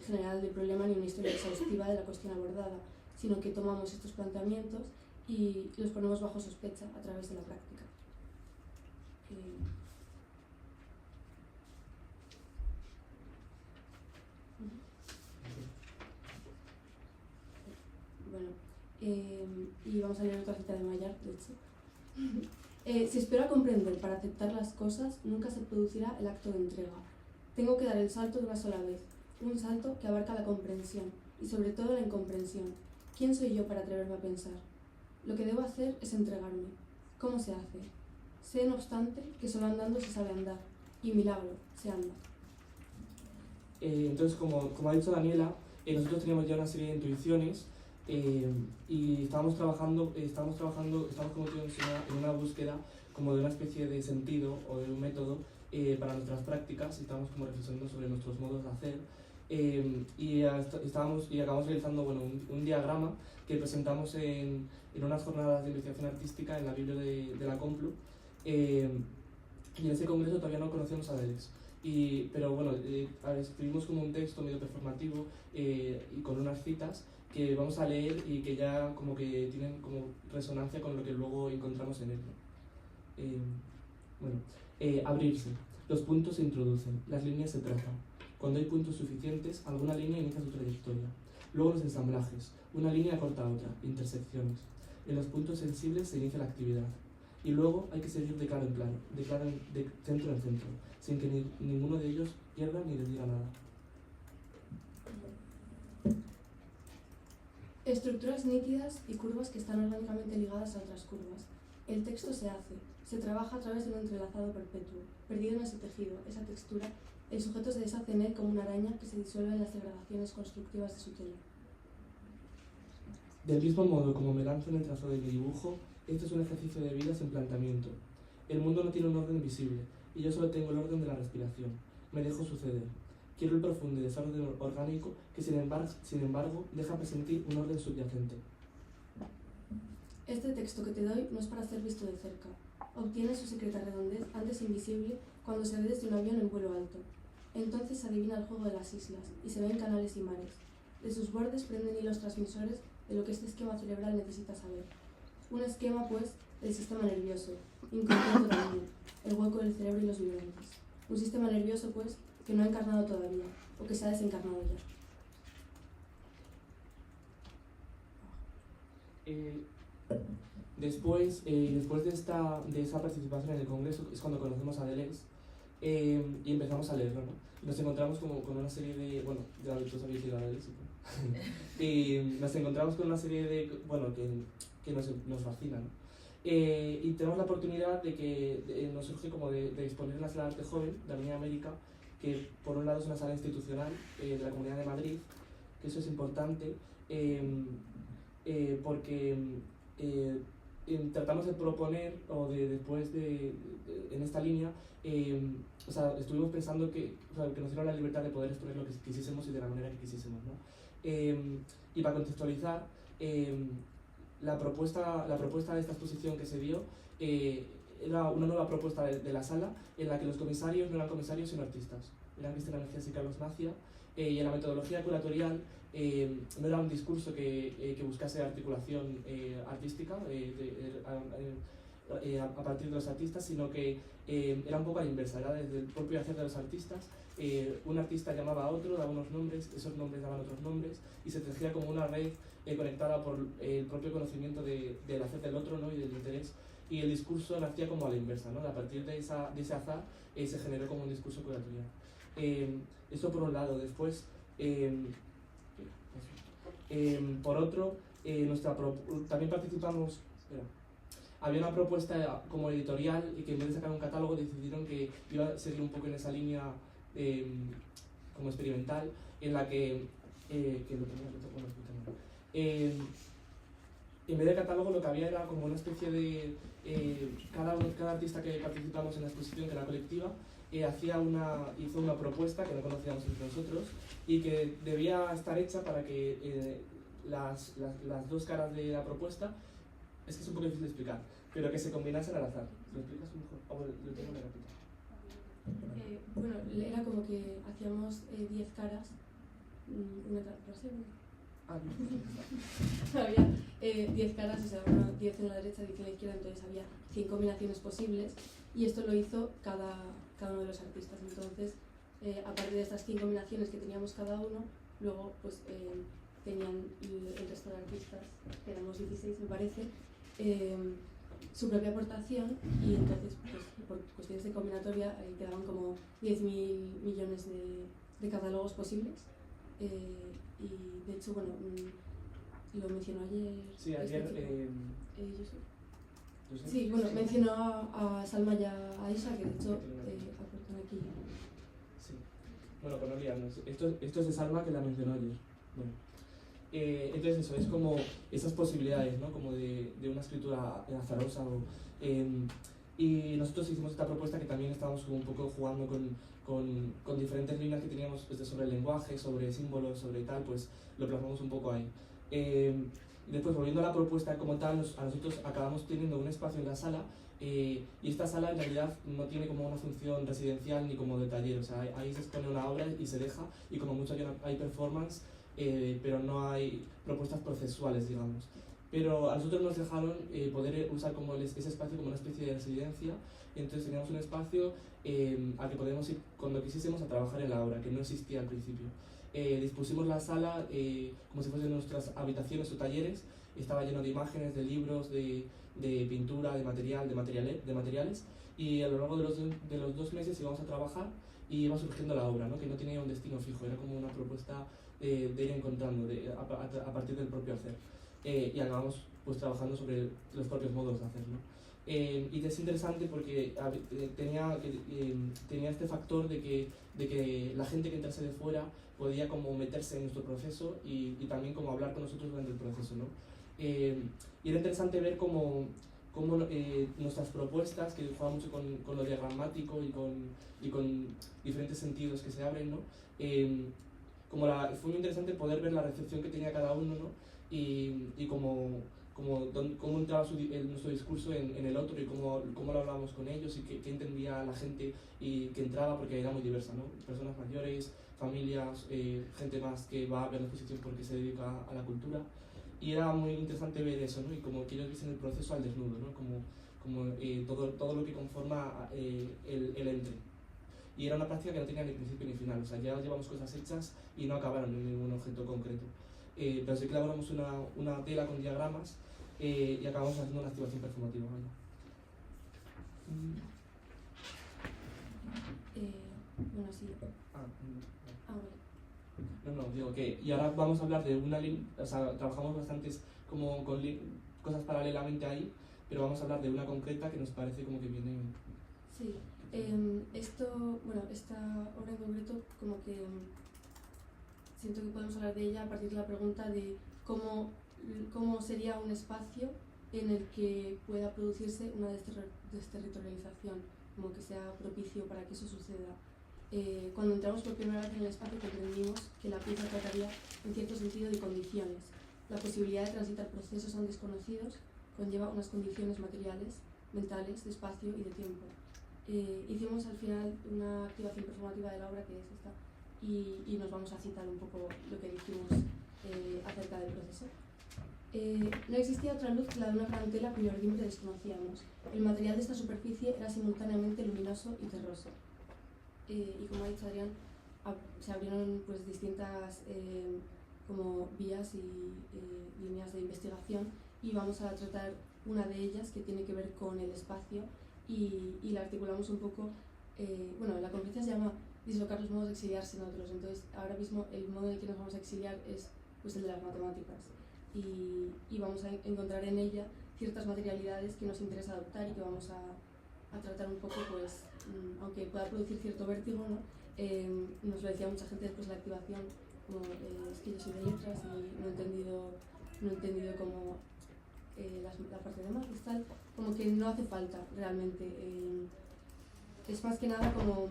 general del problema ni una historia exhaustiva de la cuestión abordada, sino que tomamos estos planteamientos y los ponemos bajo sospecha a través de la práctica. Bueno, y vamos a leer otra cita de Maillard, de hecho. Si espero a comprender para aceptar las cosas, nunca se producirá el acto de entrega. Tengo que dar el salto de una sola vez, un salto que abarca la comprensión y sobre todo la incomprensión. ¿Quién soy yo para atreverme a pensar? Lo que debo hacer es entregarme. ¿Cómo se hace? Sé, no obstante, que solo andando se sabe andar, y milagro, se anda. Entonces, como ha dicho Daniela, nosotros teníamos ya una serie de intuiciones y estamos convirtiéndonos en una búsqueda como de una especie de sentido o de un método para nuestras prácticas, y estamos como reflexionando sobre nuestros modos de hacer. Y acabamos realizando un diagrama que presentamos en unas jornadas de investigación artística en la Biblia de la Complu, y en ese congreso todavía no conocíamos a Deleuze, pero bueno, escribimos como un texto medio performativo y con unas citas que vamos a leer y que ya como que tienen como resonancia con lo que luego encontramos en él. Abrirse. Los puntos se introducen, las líneas se trazan. Cuando hay puntos suficientes, alguna línea inicia su trayectoria. Luego los ensamblajes, una línea corta a otra, intersecciones. En los puntos sensibles se inicia la actividad. Y luego hay que seguir de claro en claro, de centro en centro, sin que ninguno de ellos pierda ni les diga nada. Estructuras nítidas y curvas que están orgánicamente ligadas a otras curvas. El texto se trabaja a través de un entrelazado perpetuo, perdido en ese tejido, esa textura. El sujeto se deshace en él como una araña que se disuelve en las degradaciones constructivas de su tela. Del mismo modo como me lanzo en el trazo de mi dibujo, este es un ejercicio de vida sin planteamiento. El mundo no tiene un orden visible, y yo solo tengo el orden de la respiración. Me dejo suceder. Quiero el profundo desorden orgánico que sin embargo deja presentir un orden subyacente. Este texto que te doy no es para ser visto de cerca. Obtiene su secreta redondez antes invisible cuando se ve desde un avión en vuelo alto. Entonces se adivina el juego de las islas y se ven canales y mares. De sus bordes prenden hilos transmisores de lo que este esquema cerebral necesita saber. Un esquema, pues, del sistema nervioso, incompleto también, el hueco del cerebro y los vibrantes. Un sistema nervioso, pues, que no ha encarnado todavía, o que se ha desencarnado ya. Después de esa participación en el congreso es cuando conocemos a Deleuze y empezamos a leerlo, ¿no? Nos encontramos como con una serie de, bueno, ya todos habéis ido a Deleuze, y nos encontramos con una serie de, bueno, que nos fascina, ¿no? Y tenemos la oportunidad de que nos surge como de disponer en la Sala de Arte Joven de Avenida América, que por un lado es una sala institucional de la Comunidad de Madrid, que eso es importante, porque tratamos de proponer, o después en esta línea, o sea, estuvimos pensando que nos dieron la libertad de poder exponer lo que quisiésemos y de la manera que quisiésemos, ¿no? Y para contextualizar, la propuesta de esta exposición que se dio era una nueva propuesta de la sala, en la que los comisarios no eran comisarios sino artistas. Eran Cristina Mejías y Carlos Macia, y en la metodología curatorial no era un discurso que buscase articulación artística a partir de los artistas, sino que era un poco a la inversa, era desde el propio hacer de los artistas. Un artista llamaba a otro, daba unos nombres, esos nombres daban otros nombres, y se tejía como una red conectada por el propio conocimiento del hacer del otro, ¿no? Y del interés. Y el discurso nacía como a la inversa, ¿no? A partir de ese azar se generó como un discurso curatorial. Eso por un lado. Después, por otro, también participamos. Había una propuesta como editorial y que en vez de sacar un catálogo decidieron que iba a seguir un poco en esa línea como experimental, en la que en vez de catálogo lo que había era como una especie de cada artista que participamos en la exposición, que era colectiva, hizo una propuesta que no conocíamos entre nosotros y que debía estar hecha para que las dos caras de la propuesta, es que es un poco difícil de explicar, pero que se combinasen al azar. ¿Lo explicas mejor? O lo tengo que repetir. Bueno, era como que hacíamos 10 caras, una cara para ser, había 10 caras, o sea, 10 en la derecha, 10 en la izquierda, entonces había 100 combinaciones posibles, y esto lo hizo cada uno de los artistas. Entonces, a partir de estas 100 combinaciones que teníamos cada uno, luego pues tenían el resto de artistas, que éramos 16 me parece, su propia aportación, y entonces pues, por cuestiones de combinatoria quedaban como 10.000 millones de catálogos posibles, y de hecho, bueno, lo mencionó ayer. Sí, ayer. Sí, bueno, mencionó a Salma y a Isa, que de hecho aportan aquí. Sí, bueno, para no liarnos, esto es de Salma, que la mencionó ayer. Bueno. Entonces eso, es como esas posibilidades, ¿no? Como de una escritura azarosa. Y nosotros hicimos esta propuesta que también estábamos un poco jugando con diferentes líneas que teníamos pues, sobre el lenguaje, sobre símbolos, sobre tal, pues lo plasmamos un poco ahí. Después, volviendo a la propuesta como tal, a nosotros acabamos teniendo un espacio en la sala, y esta sala en realidad no tiene como una función residencial ni como de taller, o sea, ahí se expone una obra y se deja, y como mucho hay performance, pero no hay propuestas procesuales, digamos. Pero a nosotros nos dejaron poder usar como ese espacio como una especie de residencia, entonces teníamos un espacio al que podíamos ir cuando quisiésemos a trabajar en la obra, que no existía al principio. Dispusimos la sala como si fuesen nuestras habitaciones o talleres, estaba lleno de imágenes, de libros, de pintura, de materiales, y a lo largo de los 2 meses íbamos a trabajar y iba surgiendo la obra, ¿no? Que no tenía un destino fijo, era como una propuesta de ir encontrando a partir del propio hacer. Y acabamos pues trabajando sobre los propios modos de hacer, ¿no? Y es interesante porque tenía este factor de que la gente que entrase de fuera podía como meterse en nuestro proceso y también como hablar con nosotros durante el proceso, ¿no? Y era interesante ver cómo nuestras propuestas, que juegan mucho con lo diagramático y con diferentes sentidos que se abren, ¿no? Fue muy interesante poder ver la recepción que tenía cada uno, ¿no? Y cómo entraba nuestro discurso en el otro, y cómo lo hablábamos con ellos, y qué entendía la gente y que entraba, porque era muy diversa, ¿no? Personas mayores, familias, gente más que va a ver la exposición porque se dedica a la cultura. y era muy interesante ver eso, ¿no? Y como que ellos viesen el proceso al desnudo, ¿no? Como todo lo que conforma el ente. Y era una práctica que no tenía ni principio ni final, o sea, ya llevamos cosas hechas y no acabaron en ningún objeto concreto. Pero sí que elaboramos una tela con diagramas y acabamos haciendo una activación performativa. ¿Vale? Bueno, sí. Vale. No, digo que... Y ahora vamos a hablar de una línea, o sea, trabajamos bastantes como con cosas paralelamente ahí, pero vamos a hablar de una concreta que nos parece como que viene... Sí. Esta obra en concreto, como que siento que podemos hablar de ella a partir de la pregunta de cómo sería un espacio en el que pueda producirse una desterritorialización, como que sea propicio para que eso suceda. Cuando entramos por primera vez en el espacio comprendimos que la pieza trataría en cierto sentido de condiciones. La posibilidad de transitar procesos aún desconocidos conlleva unas condiciones materiales, mentales, de espacio y de tiempo. Hicimos al final una activación performativa de la obra, que es esta, y nos vamos a citar un poco lo que dijimos acerca del proceso. No existía otra luz que la de una gran tela cuyo ordimbre desconocíamos. El material de esta superficie era simultáneamente luminoso y terroso. Y como ha dicho Adrián, se abrieron pues distintas como vías y líneas de investigación, y vamos a tratar una de ellas que tiene que ver con el espacio y la articulamos un poco. La conferencia se llama dislocar los modos de exiliarse en otros, entonces ahora mismo el modo en el que nos vamos a exiliar es pues el de las matemáticas, y vamos a encontrar en ella ciertas materialidades que nos interesa adoptar y que vamos a tratar un poco, pues aunque pueda producir cierto vértigo, ¿no? Nos lo decía mucha gente después de la activación, como es que yo soy de letras y no he entendido como la parte de mates, tal, como que no hace falta realmente. Es más que nada como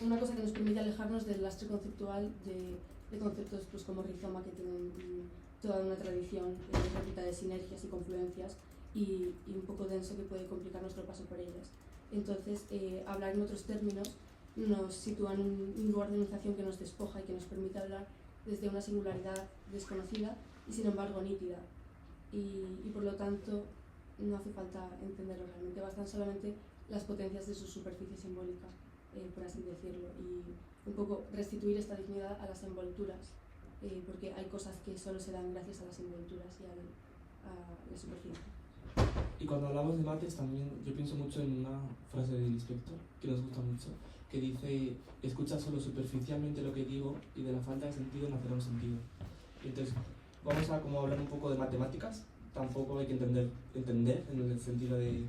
una cosa que nos permite alejarnos del lastre conceptual de conceptos pues como rizoma, que tienen toda una tradición repita de sinergias y confluencias, y un poco denso, que puede complicar nuestro paso por ellas. Entonces, hablar en otros términos nos sitúa en un lugar de enunciación que nos despoja y que nos permite hablar desde una singularidad desconocida y sin embargo nítida, y por lo tanto no hace falta entenderlo realmente, bastan solamente las potencias de su superficie simbólica, por así decirlo, y un poco restituir esta dignidad a las envolturas, porque hay cosas que solo se dan gracias a las envolturas y a la superficie. Y cuando hablamos de mates también yo pienso mucho en una frase del inspector que nos gusta mucho, que dice: escucha solo superficialmente lo que digo y de la falta de sentido nacerá un sentido. Y entonces vamos a como hablar un poco de matemáticas, tampoco hay que entender en el sentido de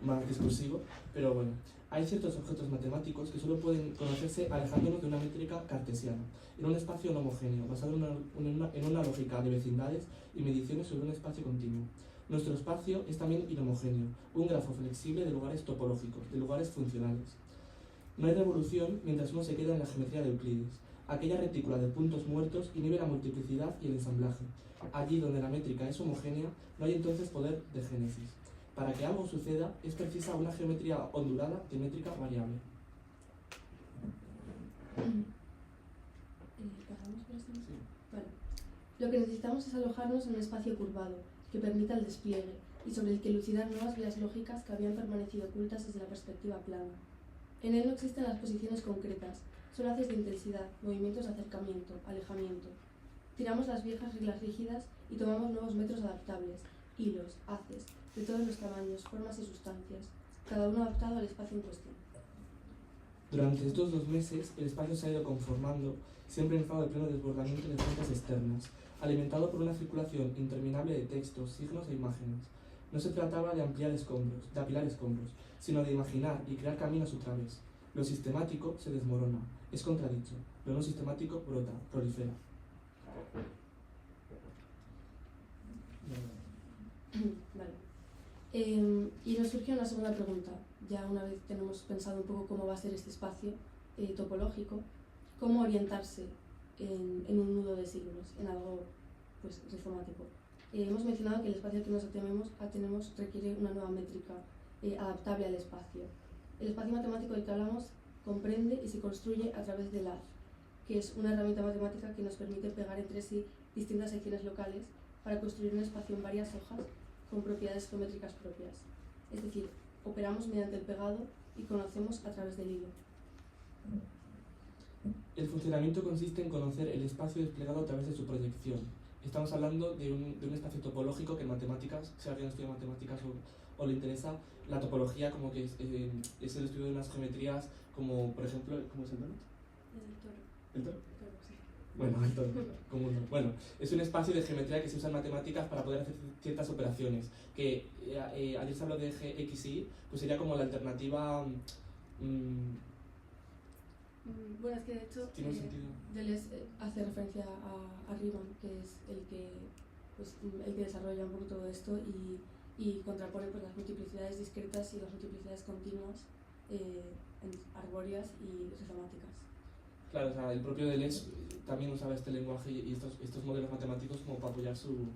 más discursivo, pero bueno, hay ciertos objetos matemáticos que solo pueden conocerse alejándonos de una métrica cartesiana, en un espacio no homogéneo, basado en una lógica de vecindades y mediciones sobre un espacio continuo. Nuestro espacio es también inhomogéneo, un grafo flexible de lugares topológicos, de lugares funcionales. No hay revolución mientras uno se queda en la geometría de Euclides. Aquella retícula de puntos muertos inhibe la multiplicidad y el ensamblaje. Allí donde la métrica es homogénea, no hay entonces poder de génesis. Para que algo suceda, es precisa una geometría ondulada de métrica variable. ¿Pasamos por esto? Sí. Bueno, lo que necesitamos es alojarnos en un espacio curvado, que permita el despliegue, y sobre el que elucidar nuevas vías lógicas que habían permanecido ocultas desde la perspectiva plana. En él no existen las posiciones concretas, solo haces de intensidad, movimientos de acercamiento, alejamiento. Tiramos las viejas reglas rígidas y tomamos nuevos metros adaptables, hilos, haces, de todos los tamaños, formas y sustancias, cada uno adaptado al espacio en cuestión. Durante estos 2 meses, el espacio se ha ido conformando, siempre en estado de pleno desbordamiento de fuentes externas, alimentado por una circulación interminable de textos, signos e imágenes. No se trataba de ampliar escombros, de apilar escombros, sino de imaginar y crear caminos a través. Lo sistemático se desmorona, es contradicho, lo no sistemático brota, prolifera. Vale. Y nos surgió una segunda pregunta, ya una vez tenemos pensado un poco cómo va a ser este espacio topológico, cómo orientarse en un nudo de signos, en algo pues rizomático. Hemos mencionado que el espacio al que nos atenemos requiere una nueva métrica adaptable al espacio. El espacio matemático del que hablamos comprende y se construye a través del haz, que es una herramienta matemática que nos permite pegar entre sí distintas secciones locales para construir un espacio en varias hojas con propiedades geométricas propias. Es decir, operamos mediante el pegado y conocemos a través del hilo. El funcionamiento consiste en conocer el espacio desplegado a través de su proyección. Estamos hablando de un espacio topológico que en matemáticas, si alguien estudia matemáticas o le interesa, la topología como que es el estudio de unas geometrías como, por ejemplo, ¿cómo es el toro? ¿El toro? Sí. Bueno, el toro, como un toro. Bueno, es un espacio de geometría que se usa en matemáticas para poder hacer ciertas operaciones, que ayer se habló de X y Y, pues sería como la alternativa... Bueno, es que de hecho ¿Tiene sentido? Deleuze hace referencia a Riemann, que es el que desarrolla un poco todo esto y contrapone pues, las multiplicidades discretas y las multiplicidades continuas, arbóreas y rizomáticas. Claro, o sea, el propio Deleuze también usaba este lenguaje y estos modelos matemáticos como para apoyar su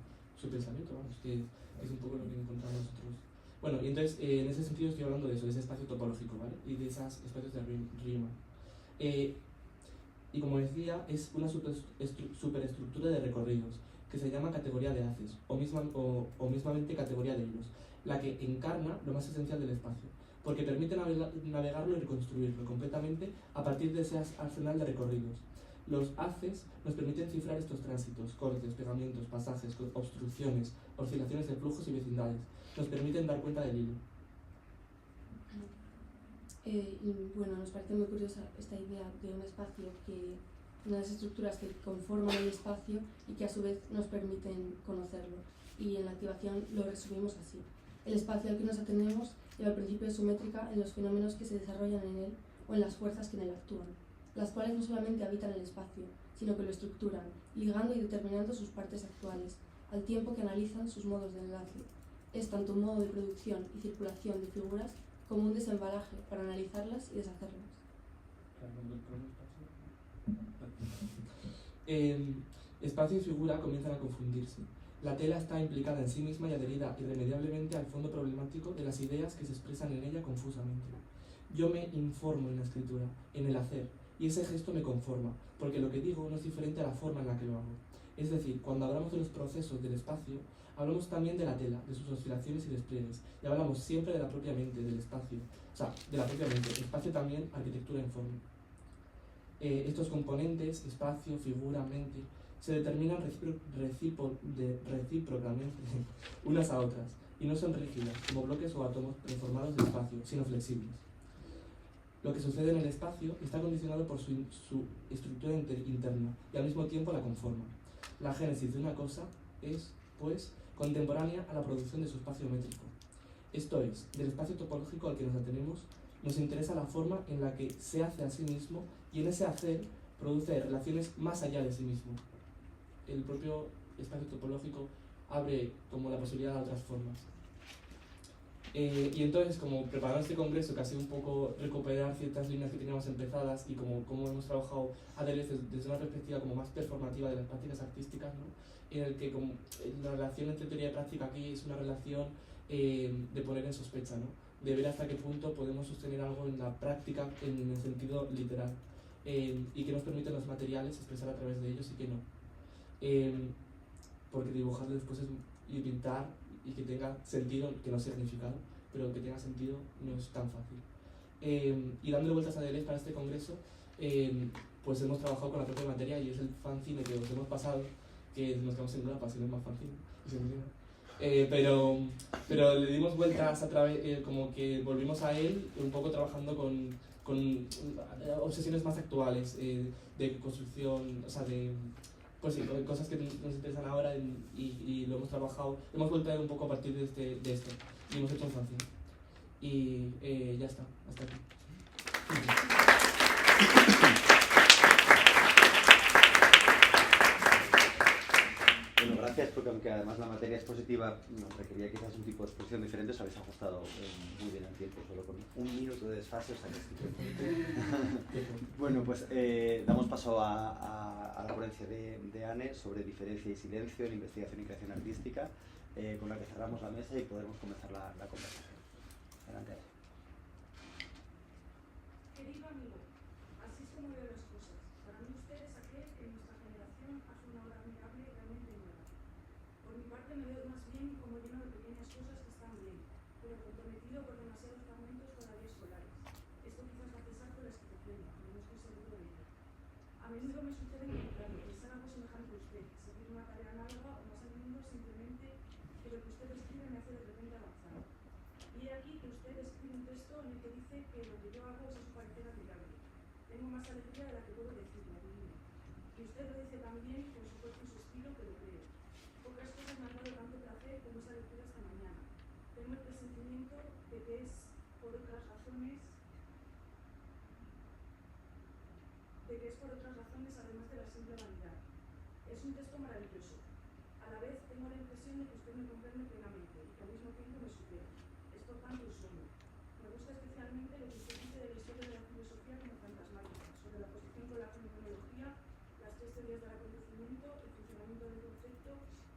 pensamiento, vamos, que es un poco lo que encontramos nosotros. Bueno, y entonces, en ese sentido estoy hablando de eso, de ese espacio topológico, ¿vale? Y de esos espacios de Riemann. Y como decía, es una superestructura de recorridos, que se llama categoría de haces, o mismamente categoría de hilos, la que encarna lo más esencial del espacio, porque permite navegarlo y reconstruirlo completamente a partir de ese arsenal de recorridos. Los haces nos permiten cifrar estos tránsitos, cortes, pegamientos, pasajes, obstrucciones, oscilaciones de flujos y vecindades. Nos permiten dar cuenta del hilo. Y bueno, nos parece muy curiosa esta idea de un espacio unas estructuras que conforman el espacio y que a su vez nos permiten conocerlo. Y en la activación lo resumimos así. El espacio al que nos atenemos lleva el principio de su métrica en los fenómenos que se desarrollan en él o en las fuerzas que en él actúan, las cuales no solamente habitan el espacio, sino que lo estructuran, ligando y determinando sus partes actuales, al tiempo que analizan sus modos de enlace. Es tanto un modo de producción y circulación de figuras como un desembalaje para analizarlas y deshacerlas. Espacio y figura comienzan a confundirse. La tela está implicada en sí misma y adherida irremediablemente al fondo problemático de las ideas que se expresan en ella confusamente. Yo me informo en la escritura, en el hacer, y ese gesto me conforma, porque lo que digo no es diferente a la forma en la que lo hago. Es decir, cuando hablamos de los procesos del espacio, hablamos también de la tela, de sus oscilaciones y despliegues, y hablamos siempre de la propia mente, del espacio, o sea, de la propia mente, espacio también, arquitectura en forma. Estos componentes, espacio, figura, mente, se determinan recíprocamente unas a otras, y no son rígidas, como bloques o átomos preformados de espacio, sino flexibles. Lo que sucede en el espacio está condicionado por su estructura interna, y al mismo tiempo la conforma. La génesis de una cosa es, pues, contemporánea a la producción de su espacio métrico. Esto es, del espacio topológico al que nos atenemos, nos interesa la forma en la que se hace a sí mismo y en ese hacer produce relaciones más allá de sí mismo. El propio espacio topológico abre como la posibilidad a otras formas. Y entonces, como preparando este congreso, que ha sido un poco recuperar ciertas líneas que teníamos empezadas y como hemos trabajado a Deleuze desde una perspectiva como más performativa de las prácticas artísticas, ¿no? En el que como, la relación entre teoría y práctica aquí es una relación de poner en sospecha, ¿no? De ver hasta qué punto podemos sostener algo en la práctica en el sentido literal, y que nos permiten los materiales expresar a través de ellos y que no. Porque dibujarlo después y pintar y que tenga sentido, que no sea significado, pero que tenga sentido no es tan fácil. Y dándole vueltas a Deleuze para este congreso, pues hemos trabajado con la propia materia y es el fanzine que os hemos pasado, que nos quedamos en grapa, si no es más fanzine. Pero le dimos vueltas a través, como que volvimos a él un poco trabajando con obsesiones más actuales, de construcción, o sea, de pues sí, cosas que nos interesan ahora y lo hemos trabajado, hemos vuelto a ver un poco a partir de esto y hemos hecho un fanzine. Y ya está, hasta aquí. Bueno, gracias, porque aunque además la materia expositiva nos requería quizás un tipo de exposición diferente, os habéis ajustado muy bien al tiempo, solo con un minuto de desfase, o sea que es Bueno, pues damos paso a la ponencia de Anne sobre diferencia y silencio en investigación y creación artística, con la que cerramos la mesa y podremos comenzar la conversación. Adelante. Querido amigo, así es como veo las cosas. Para mí usted es aquel que en nuestra generación hace una obra admirable y que me veo más bien como lleno de pequeñas cosas que están bien, pero comprometido por demasiados fragmentos todavía escolares. Esto quizás va a cesar con la esquizofrenia, pero no estoy seguro de ello. A menudo me sucede lo contrario, pensar algo semejante a usted, seguir una tarea larga o más a menudo simplemente que lo que usted escribe me hace de repente avanzar. Y he aquí que usted escribe un texto en el que dice que lo que yo hago es a su parecer admirable. Tengo más alegría de la que puedo decirlo, adivino. Y usted lo dice tan bien, con su cuerpo y su estilo, que lo creo. Pocas cosas me han dado tanto placer como esa lectura esta mañana. Tengo el presentimiento de que es por otras razones, además de la simple vanidad. Es un texto maravilloso. A la vez tengo la impresión de que usted me comprende plenamente y que al mismo tiempo me supera. Es tocante y sueño. Me gusta especialmente lo que usted dice de la historia de la filosofía como fantasmática, sobre la posición con la fenomenología, las tres teorías del acontecimiento, el funcionamiento del concepto,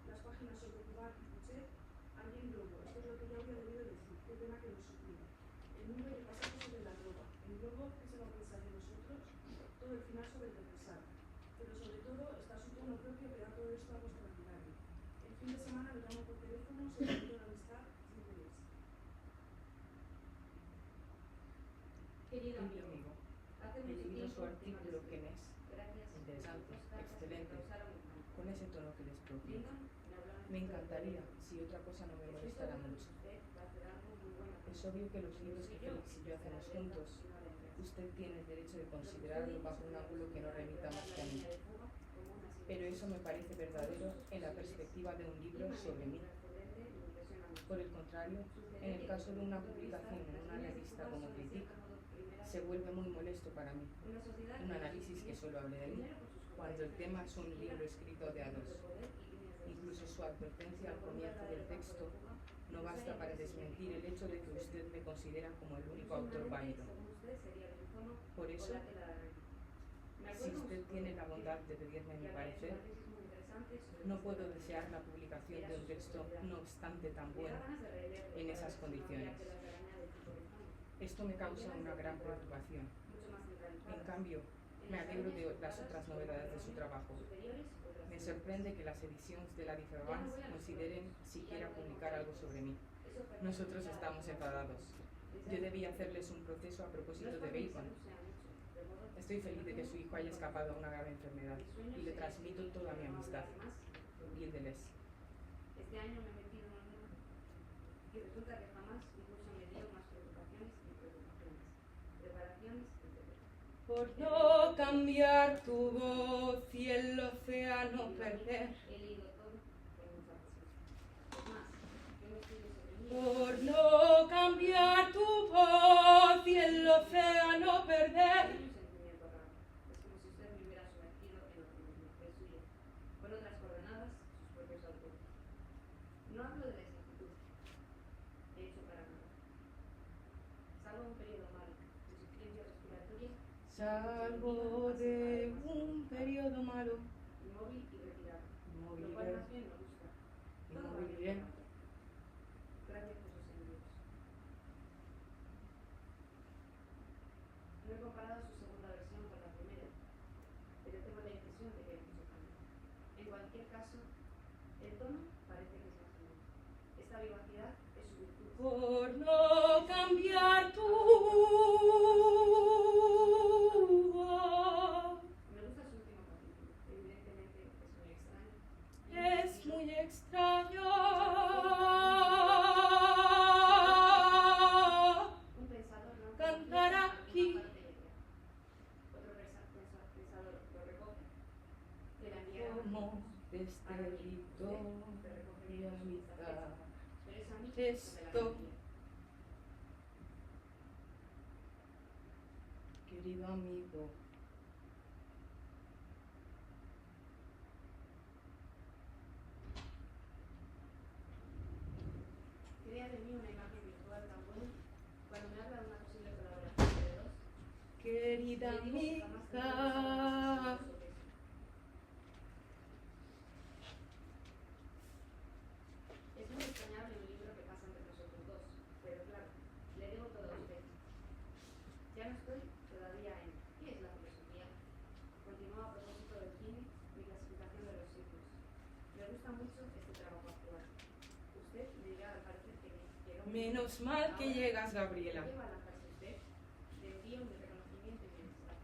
las páginas sobre Duval y Fouché, alguien globo. Esto es lo que ya había debido decir. Qué pena que nos supliera. El mundo hay que pasarse sobre la droga. El globo, ¿qué se va a pensar de nosotros? Todo el final sobre el regresar. Pero sobre todo está su tono propio que da todo esto algo extraordinario. El fin de semana lo llamo por teléfono, se lo pido la amistad, interés. Querido amigo, he leído su artículo que es interesante, excelente, con ese tono que les propio. Me encantaría, si otra cosa no me molestara mucho. Es obvio que los libros que Félix y yo hacemos juntos, usted tiene el derecho de considerarlo bajo un ángulo que no remita más que a mí. Pero eso me parece verdadero en la perspectiva de un libro sobre mí. Por el contrario, en el caso de una publicación en una revista como Critique, se vuelve muy molesto para mí. Un análisis que solo hable de mí, cuando el tema es un libro escrito de a dos. Incluso su advertencia al comienzo del texto no basta para desmentir el hecho de que usted me considera como el único autor válido. Por eso, si usted tiene la bondad de pedirme mi parecer, no puedo desear la publicación de un texto, no obstante tan bueno, en esas condiciones. Esto me causa una gran preocupación. En cambio, me alegro de las otras novedades de su trabajo. Me sorprende que las ediciones de la Différance consideren siquiera publicar algo sobre mí. Nosotros estamos enfadados. Yo debía hacerles un proceso a propósito de Bacon. Estoy feliz de que su hijo haya escapado a una grave enfermedad y le transmito toda mi amistad. Gildeles. Este año me he metido en un mundo y resulta que jamás incluso me dio más preocupaciones y preocupaciones, preparaciones y preparaciones. Por no cambiar tu voz y el océano perder. He leído todo con mucha pasión. Es más, yo me escribo sobre mí. Por no cambiar tu voz y el océano perder. Hay un sentimiento raro. Es como si usted me hubiera sumergido en otro mundo, el suyo, con otras coordenadas, sus propios autores. No hablo de la exactitud, de hecho para nada. Salvo un periodo malo, de suficiencia respiratoria, Salvo de un periodo malo. inmóvil y retirado, lo cual Moriré. más bien me gusta. Y Todo va moriré. bien. Gracias por sus envíos. No he comparado su segunda versión con la primera, pero tengo la impresión de que hay mucho cambio. En cualquier caso, el tono parece que es más fino. Esta vivacidad es su virtud. Por no cambiar tu voz. Me gusta su último capítulo. Evidentemente es muy extraño. Es muy extraño. Un pensador no Cantar aquí. Otro pensador lo recoge. Que la enviará Como desterrito y amistad. pero es a mí Esto. donde la envía. Querido amigo. Crea de mí una imagen virtual tan buena cuando me habla de una posible colaboración de dos. Querida le digo que jamás tendré amiga. sobre eso. Es muy extrañable un libro que pasa entre nosotros dos, pero claro, le debo todo a usted. Ya no estoy todavía en ¿qué es la filosofía? Continúa a propósito del cine, mi clasificación de los siglos. Me gusta mucho este trabajo actual. Menos mal que llegas, Gabriela. Lleva la frase usted de guión de reconocimiento y bienestar.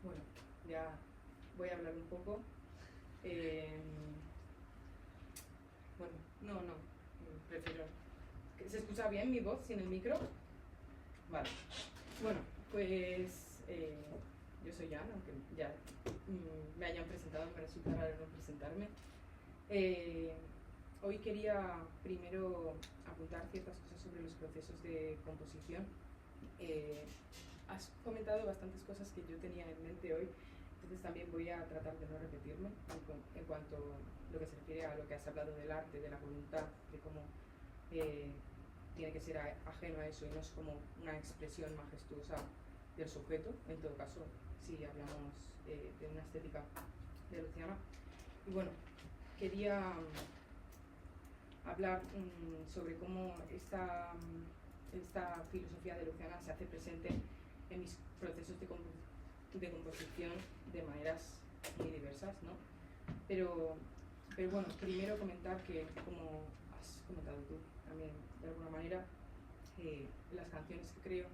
Bueno, ya voy a hablar un poco. Bueno, no, prefiero... ¿Se escucha bien mi voz sin el micro? Vale. Bueno, pues yo soy Jan, aunque ya me hayan presentado, me resulta raro no presentarme. Hoy quería primero apuntar ciertas cosas sobre los procesos de composición. Has comentado bastantes cosas que yo tenía en mente hoy, entonces también voy a tratar de no repetirme en cuanto a lo que se refiere a lo que has hablado del arte, de la voluntad, de cómo tiene que ser ajeno a eso y no es como una expresión majestuosa del sujeto, en todo caso, si hablamos de una estética de Luciana. Y bueno, quería hablar sobre cómo esta filosofía de Luciana se hace presente en mis procesos de composición de maneras muy diversas, ¿no? Pero bueno, primero comentar que, como has comentado tú también de alguna manera, las canciones que creo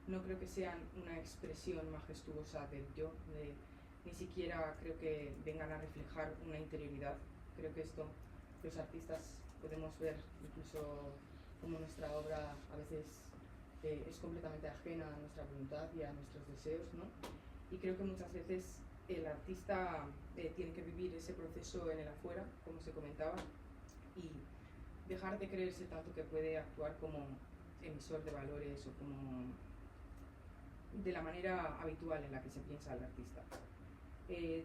no creo que sean una expresión majestuosa del yo, ni siquiera creo que vengan a reflejar una interioridad. Creo que esto los artistas podemos ver incluso como nuestra obra a veces es completamente ajena a nuestra voluntad y a nuestros deseos, ¿no? Y creo que muchas veces el artista tiene que vivir ese proceso en el afuera, como se comentaba, y dejar de creerse tanto que puede actuar como emisor de valores o como de la manera habitual en la que se piensa el artista.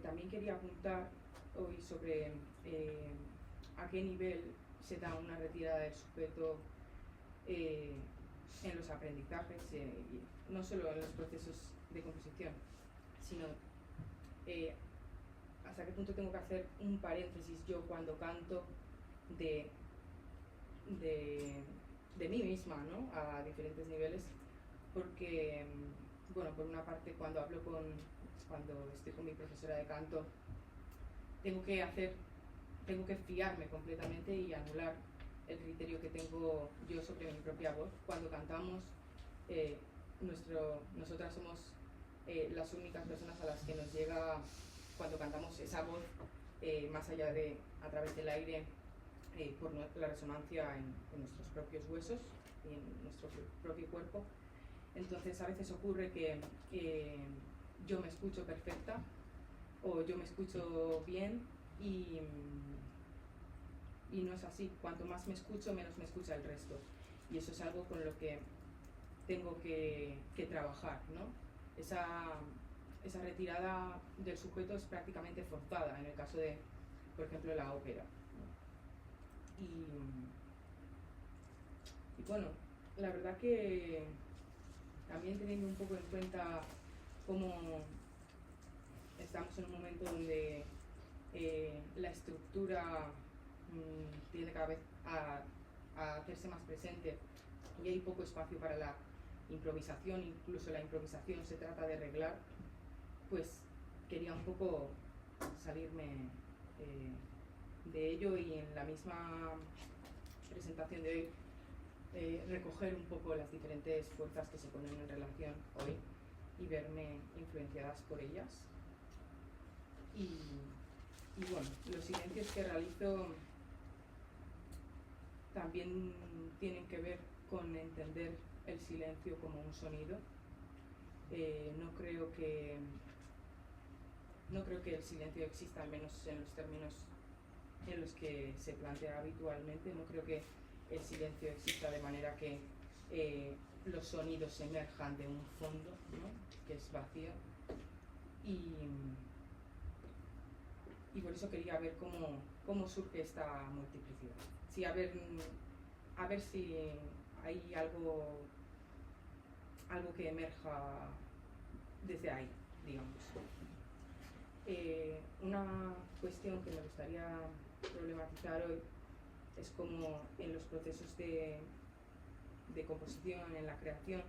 También quería apuntar hoy sobre a qué nivel se da una retirada del sujeto en los aprendizajes, y no solo en los procesos de composición, sino hasta qué punto tengo que hacer un paréntesis yo cuando canto de mí misma, ¿no? A diferentes niveles, porque, bueno, por una parte cuando estoy con mi profesora de canto, tengo que fiarme completamente y anular el criterio que tengo yo sobre mi propia voz. Cuando cantamos, nosotras somos las únicas personas a las que nos llega, cuando cantamos, esa voz más allá de, a través del aire, por la resonancia en nuestros propios huesos y en nuestro propio cuerpo. Entonces a veces ocurre que yo me escucho perfecta o yo me escucho bien y no es así. Cuanto más me escucho, menos me escucha el resto. Y eso es algo con lo que tengo que trabajar, ¿no? Esa retirada del sujeto es prácticamente forzada en el caso de, por ejemplo, la ópera, ¿no? Y bueno, la verdad que también teniendo un poco en cuenta cómo estamos en un momento donde la estructura tiende cada vez a hacerse más presente y hay poco espacio para la improvisación, incluso la improvisación se trata de arreglar, pues quería un poco salirme de ello y en la misma presentación de hoy recoger un poco las diferentes fuerzas que se ponen en relación hoy y verme influenciadas por ellas. Y bueno, los silencios que realizo también tienen que ver con entender el silencio como un sonido. No creo que el silencio exista, al menos en los términos en los que se plantea habitualmente. No creo que el silencio exista de manera que los sonidos emerjan de un fondo, ¿no? Que es vacío. Y por eso quería ver cómo surge esta multiplicidad. Sí, a ver si hay algo que emerja desde ahí, digamos. Una cuestión que me gustaría problematizar hoy es como en los procesos de de composición, en la creación,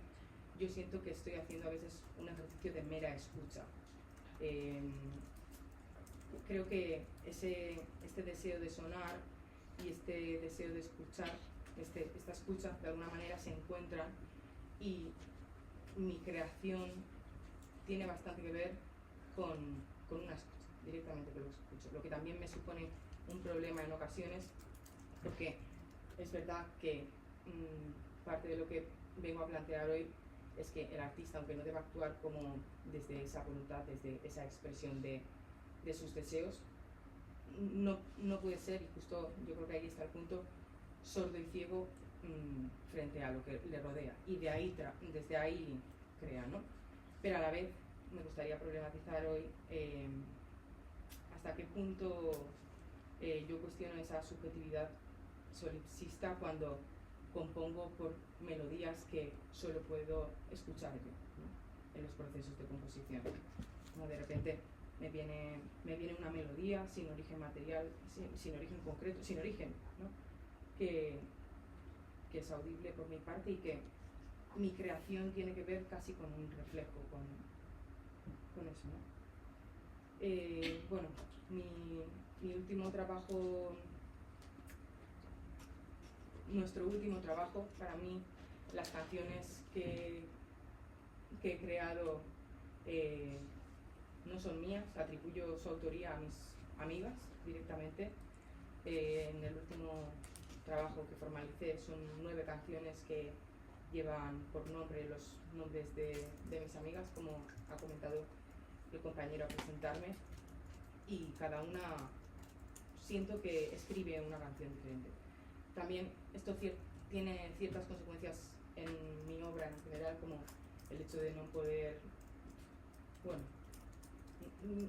yo siento que estoy haciendo a veces un ejercicio de mera escucha. Creo que este deseo de sonar y este deseo de escuchar, esta escucha de alguna manera se encuentran, y mi creación tiene bastante que ver con una escucha, directamente que lo escucho, lo que también me supone un problema en ocasiones, porque es verdad que parte de lo que vengo a plantear hoy es que el artista, aunque no deba actuar como desde esa voluntad, desde esa expresión de sus deseos, no puede ser, y justo yo creo que ahí está el punto, sordo y ciego frente a lo que le rodea, y desde ahí crea, ¿no? Pero a la vez me gustaría problematizar hoy hasta qué punto yo cuestiono esa subjetividad solipsista cuando compongo por melodías que solo puedo escuchar yo, ¿no? En los procesos de composición, ¿no? De repente me viene una melodía sin origen material, sin origen concreto, sin origen, ¿no? que es audible por mi parte, y que mi creación tiene que ver casi con un reflejo, con eso, ¿no? Bueno, mi último trabajo, nuestro último trabajo, para mí, las canciones que he creado no son mías, atribuyo su autoría a mis amigas directamente. En el último trabajo que formalicé son 9 canciones que llevan por nombre los nombres de mis amigas, como ha comentado el compañero a presentarme, y cada una siento que escribe una canción diferente. También esto tiene ciertas consecuencias en mi obra en general, como el hecho de no poder, bueno,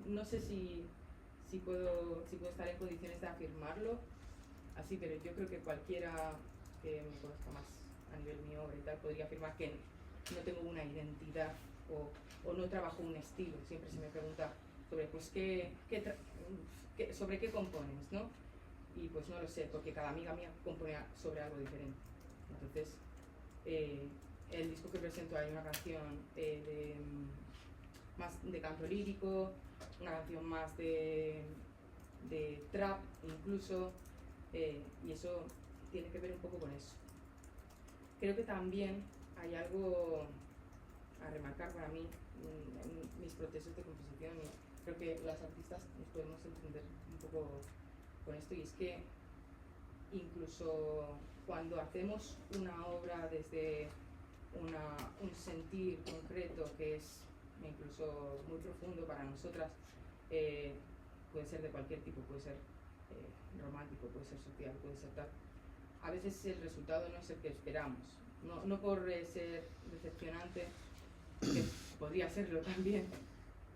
no sé si puedo estar en condiciones de afirmarlo así, pero yo creo que cualquiera que me conozca más a nivel mi obra y tal podría afirmar que no tengo una identidad o no trabajo un estilo. Siempre se me pregunta sobre pues sobre qué compones, ¿no? Y pues no lo sé, porque cada amiga mía compone sobre algo diferente. Entonces, el disco que presento hay una canción más de canto lírico, una canción más de trap incluso, y eso tiene que ver un poco con eso. Creo que también hay algo a remarcar para mí en mis procesos de composición, y creo que las artistas nos podemos entender un poco con esto, y es que incluso cuando hacemos una obra desde un sentir concreto que es incluso muy profundo para nosotras, puede ser de cualquier tipo, puede ser romántico, puede ser social, puede ser tal, a veces el resultado no es el que esperamos, no por ser decepcionante, que podría serlo también,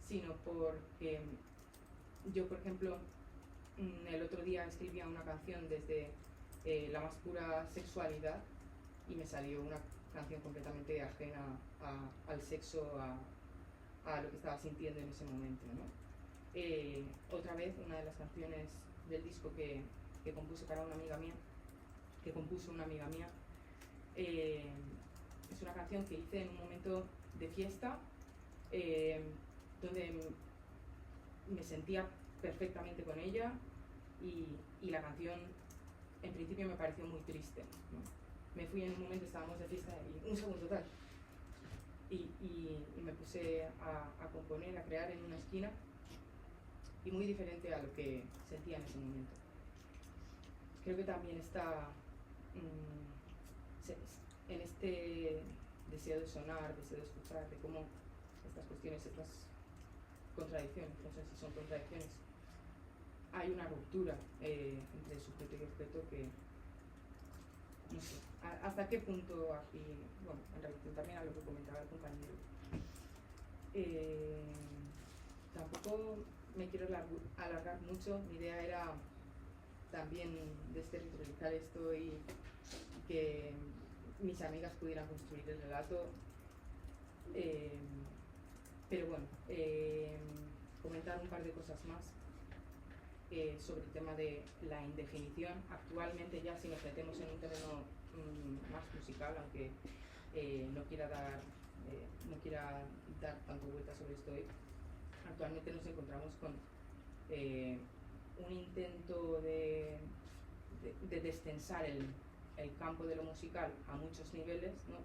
sino porque yo, por ejemplo, el otro día escribía una canción desde la más pura sexualidad, y me salió una canción completamente ajena al sexo, a lo que estaba sintiendo en ese momento, ¿no? Otra vez, una de las canciones del disco que compuse para una amiga mía, que compuso una amiga mía, es una canción que hice en un momento de fiesta, donde me sentía perfectamente con ella, y la canción en principio me pareció muy triste, ¿no? Me fui en un momento, estábamos de fiesta, y un segundo tal, y me puse a componer, a crear en una esquina, y muy diferente a lo que sentía en ese momento. Creo que también está en este deseo de sonar, deseo de escuchar, de cómo estas cuestiones, estas contradicciones, no sé si son contradicciones, hay una ruptura entre sujeto y objeto que, no sé, hasta qué punto aquí, bueno, en relación también a lo que comentaba el compañero, tampoco me quiero alargar mucho. Mi idea era también desterritorializar esto y que mis amigas pudieran construir el relato, pero bueno, comentar un par de cosas más sobre el tema de la indefinición. Actualmente, ya si nos metemos en un terreno más musical, aunque no quiera dar tanto vuelta sobre esto hoy. Actualmente nos encontramos con un intento de destensar el campo de lo musical a muchos niveles, ¿no?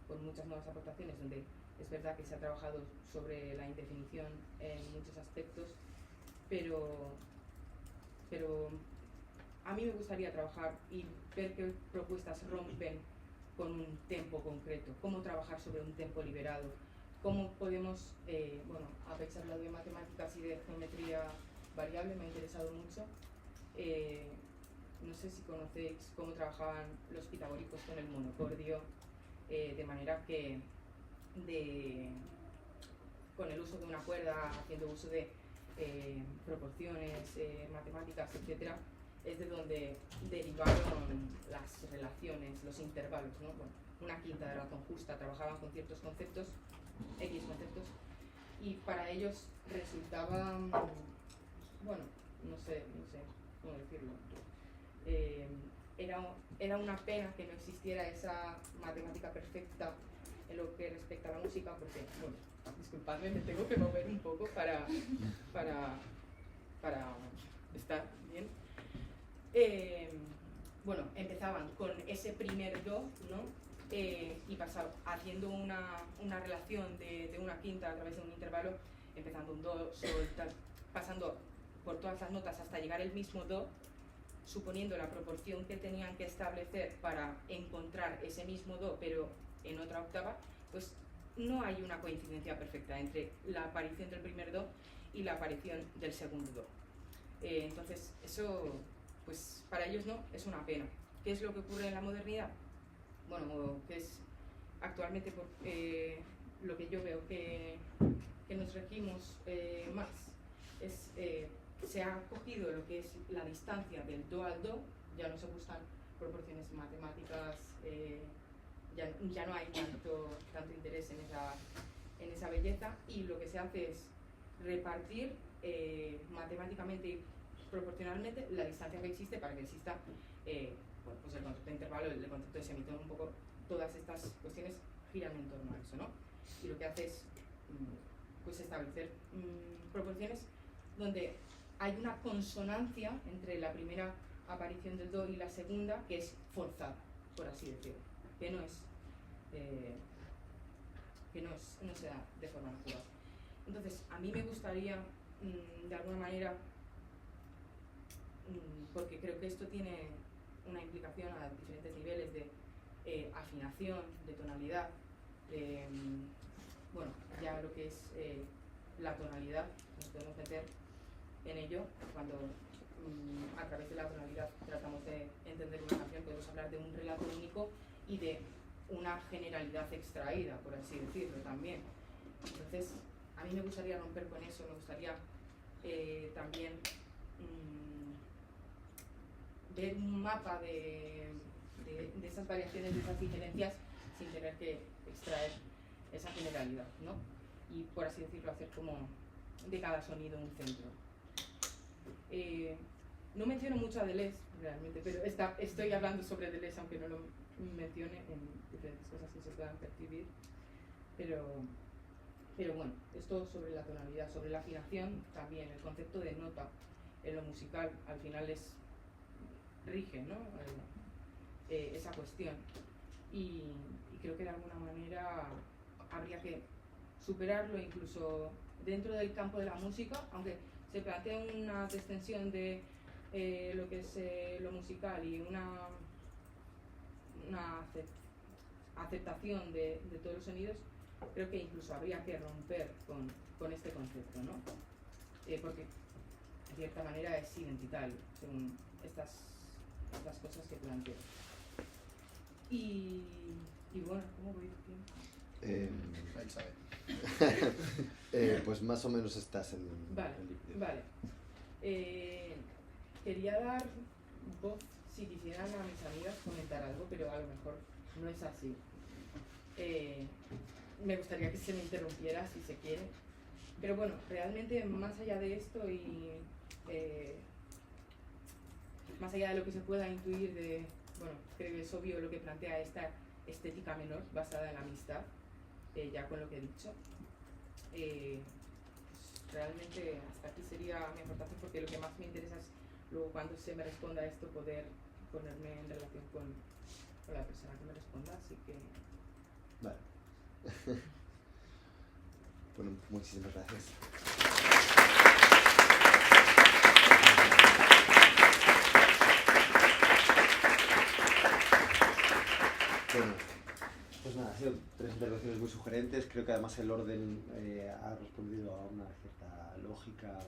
con muchas nuevas aportaciones, donde es verdad que se ha trabajado sobre la indefinición en muchos aspectos, pero a mí me gustaría trabajar y ver qué propuestas rompen con un tempo concreto, cómo trabajar sobre un tempo liberado, cómo podemos, habéis hablado de matemáticas y de geometría variable, me ha interesado mucho. No sé si conocéis cómo trabajaban los pitagóricos con el monocordio, de manera que con el uso de una cuerda, haciendo uso de proporciones, matemáticas, etc., es de donde derivaron las relaciones, los intervalos, ¿no? Bueno, una quinta de razón justa, trabajaban con ciertos conceptos, X conceptos, y para ellos resultaba, no sé cómo decirlo, era una pena que no existiera esa matemática perfecta en lo que respecta a la música, porque, disculpadme, me tengo que mover un poco para estar bien. Empezaban con ese primer do, ¿no? Y pasaban haciendo una relación de una quinta a través de un intervalo, empezando un do, sol, tal, pasando por todas las notas hasta llegar al mismo do, suponiendo la proporción que tenían que establecer para encontrar ese mismo do, pero en otra octava, pues no hay una coincidencia perfecta entre la aparición del primer do y la aparición del segundo do. Entonces, eso, pues para ellos no, es una pena. ¿Qué es lo que ocurre en la modernidad? Bueno, que es actualmente lo que yo veo que nos regimos más, es se ha cogido lo que es la distancia del do al do, ya no se buscan proporciones matemáticas, ya no hay tanto interés en esa belleza, y lo que se hace es repartir matemáticamente y proporcionalmente la distancia que existe para que exista pues el concepto de intervalo, el concepto de semitón, un poco todas estas cuestiones giran en torno a eso, ¿no? Y lo que hace es pues establecer proporciones donde hay una consonancia entre la primera aparición del do y la segunda, que es forzada, por así decirlo, que no se da de forma natural. Entonces, a mí me gustaría, de alguna manera, porque creo que esto tiene una implicación a diferentes niveles de afinación, de tonalidad, ya lo que es la tonalidad, nos podemos meter en ello cuando a través de la tonalidad tratamos de entender una canción. Podemos hablar de un relato único y de una generalidad extraída, por así decirlo, también. Entonces, a mí me gustaría romper con eso, me gustaría también ver un mapa de esas variaciones, de esas diferencias, sin tener que extraer esa generalidad, ¿no? Y, por así decirlo, hacer como de cada sonido un centro. No menciono mucho a Deleuze, realmente, pero estoy hablando sobre Deleuze, aunque no lo mencione en diferentes cosas que se puedan percibir. Pero bueno, esto sobre la tonalidad, sobre la afinación también, el concepto de nota en lo musical al final rige, ¿no? Esa cuestión. Y creo que de alguna manera habría que superarlo incluso dentro del campo de la música, aunque se plantea una extensión de lo que es lo musical y una aceptación de todos los sonidos. Creo que incluso habría que romper con este concepto, ¿no? Porque de cierta manera es identitario, según estas cosas que planteo. Y bueno, ¿cómo voy de tiempo? Pues más o menos estás en el límite. Vale. Quería dar voz si quisieran a mis amigas comentar algo, pero a lo mejor no es así. Me gustaría que se me interrumpiera si se quiere. Pero bueno, realmente más allá de esto y más allá de lo que se pueda intuir de bueno, creo que es obvio lo que plantea esta estética menor basada en la amistad, ya con lo que he dicho. Pues realmente hasta aquí sería mi aportación, porque lo que más me interesa es luego cuando se me responda esto poder ponerme en relación con la persona que me responda, así que... Vale. Bueno, muchísimas gracias. Bueno, pues nada, han sido 3 intervenciones muy sugerentes. Creo que además el orden ha respondido a una cierta lógica,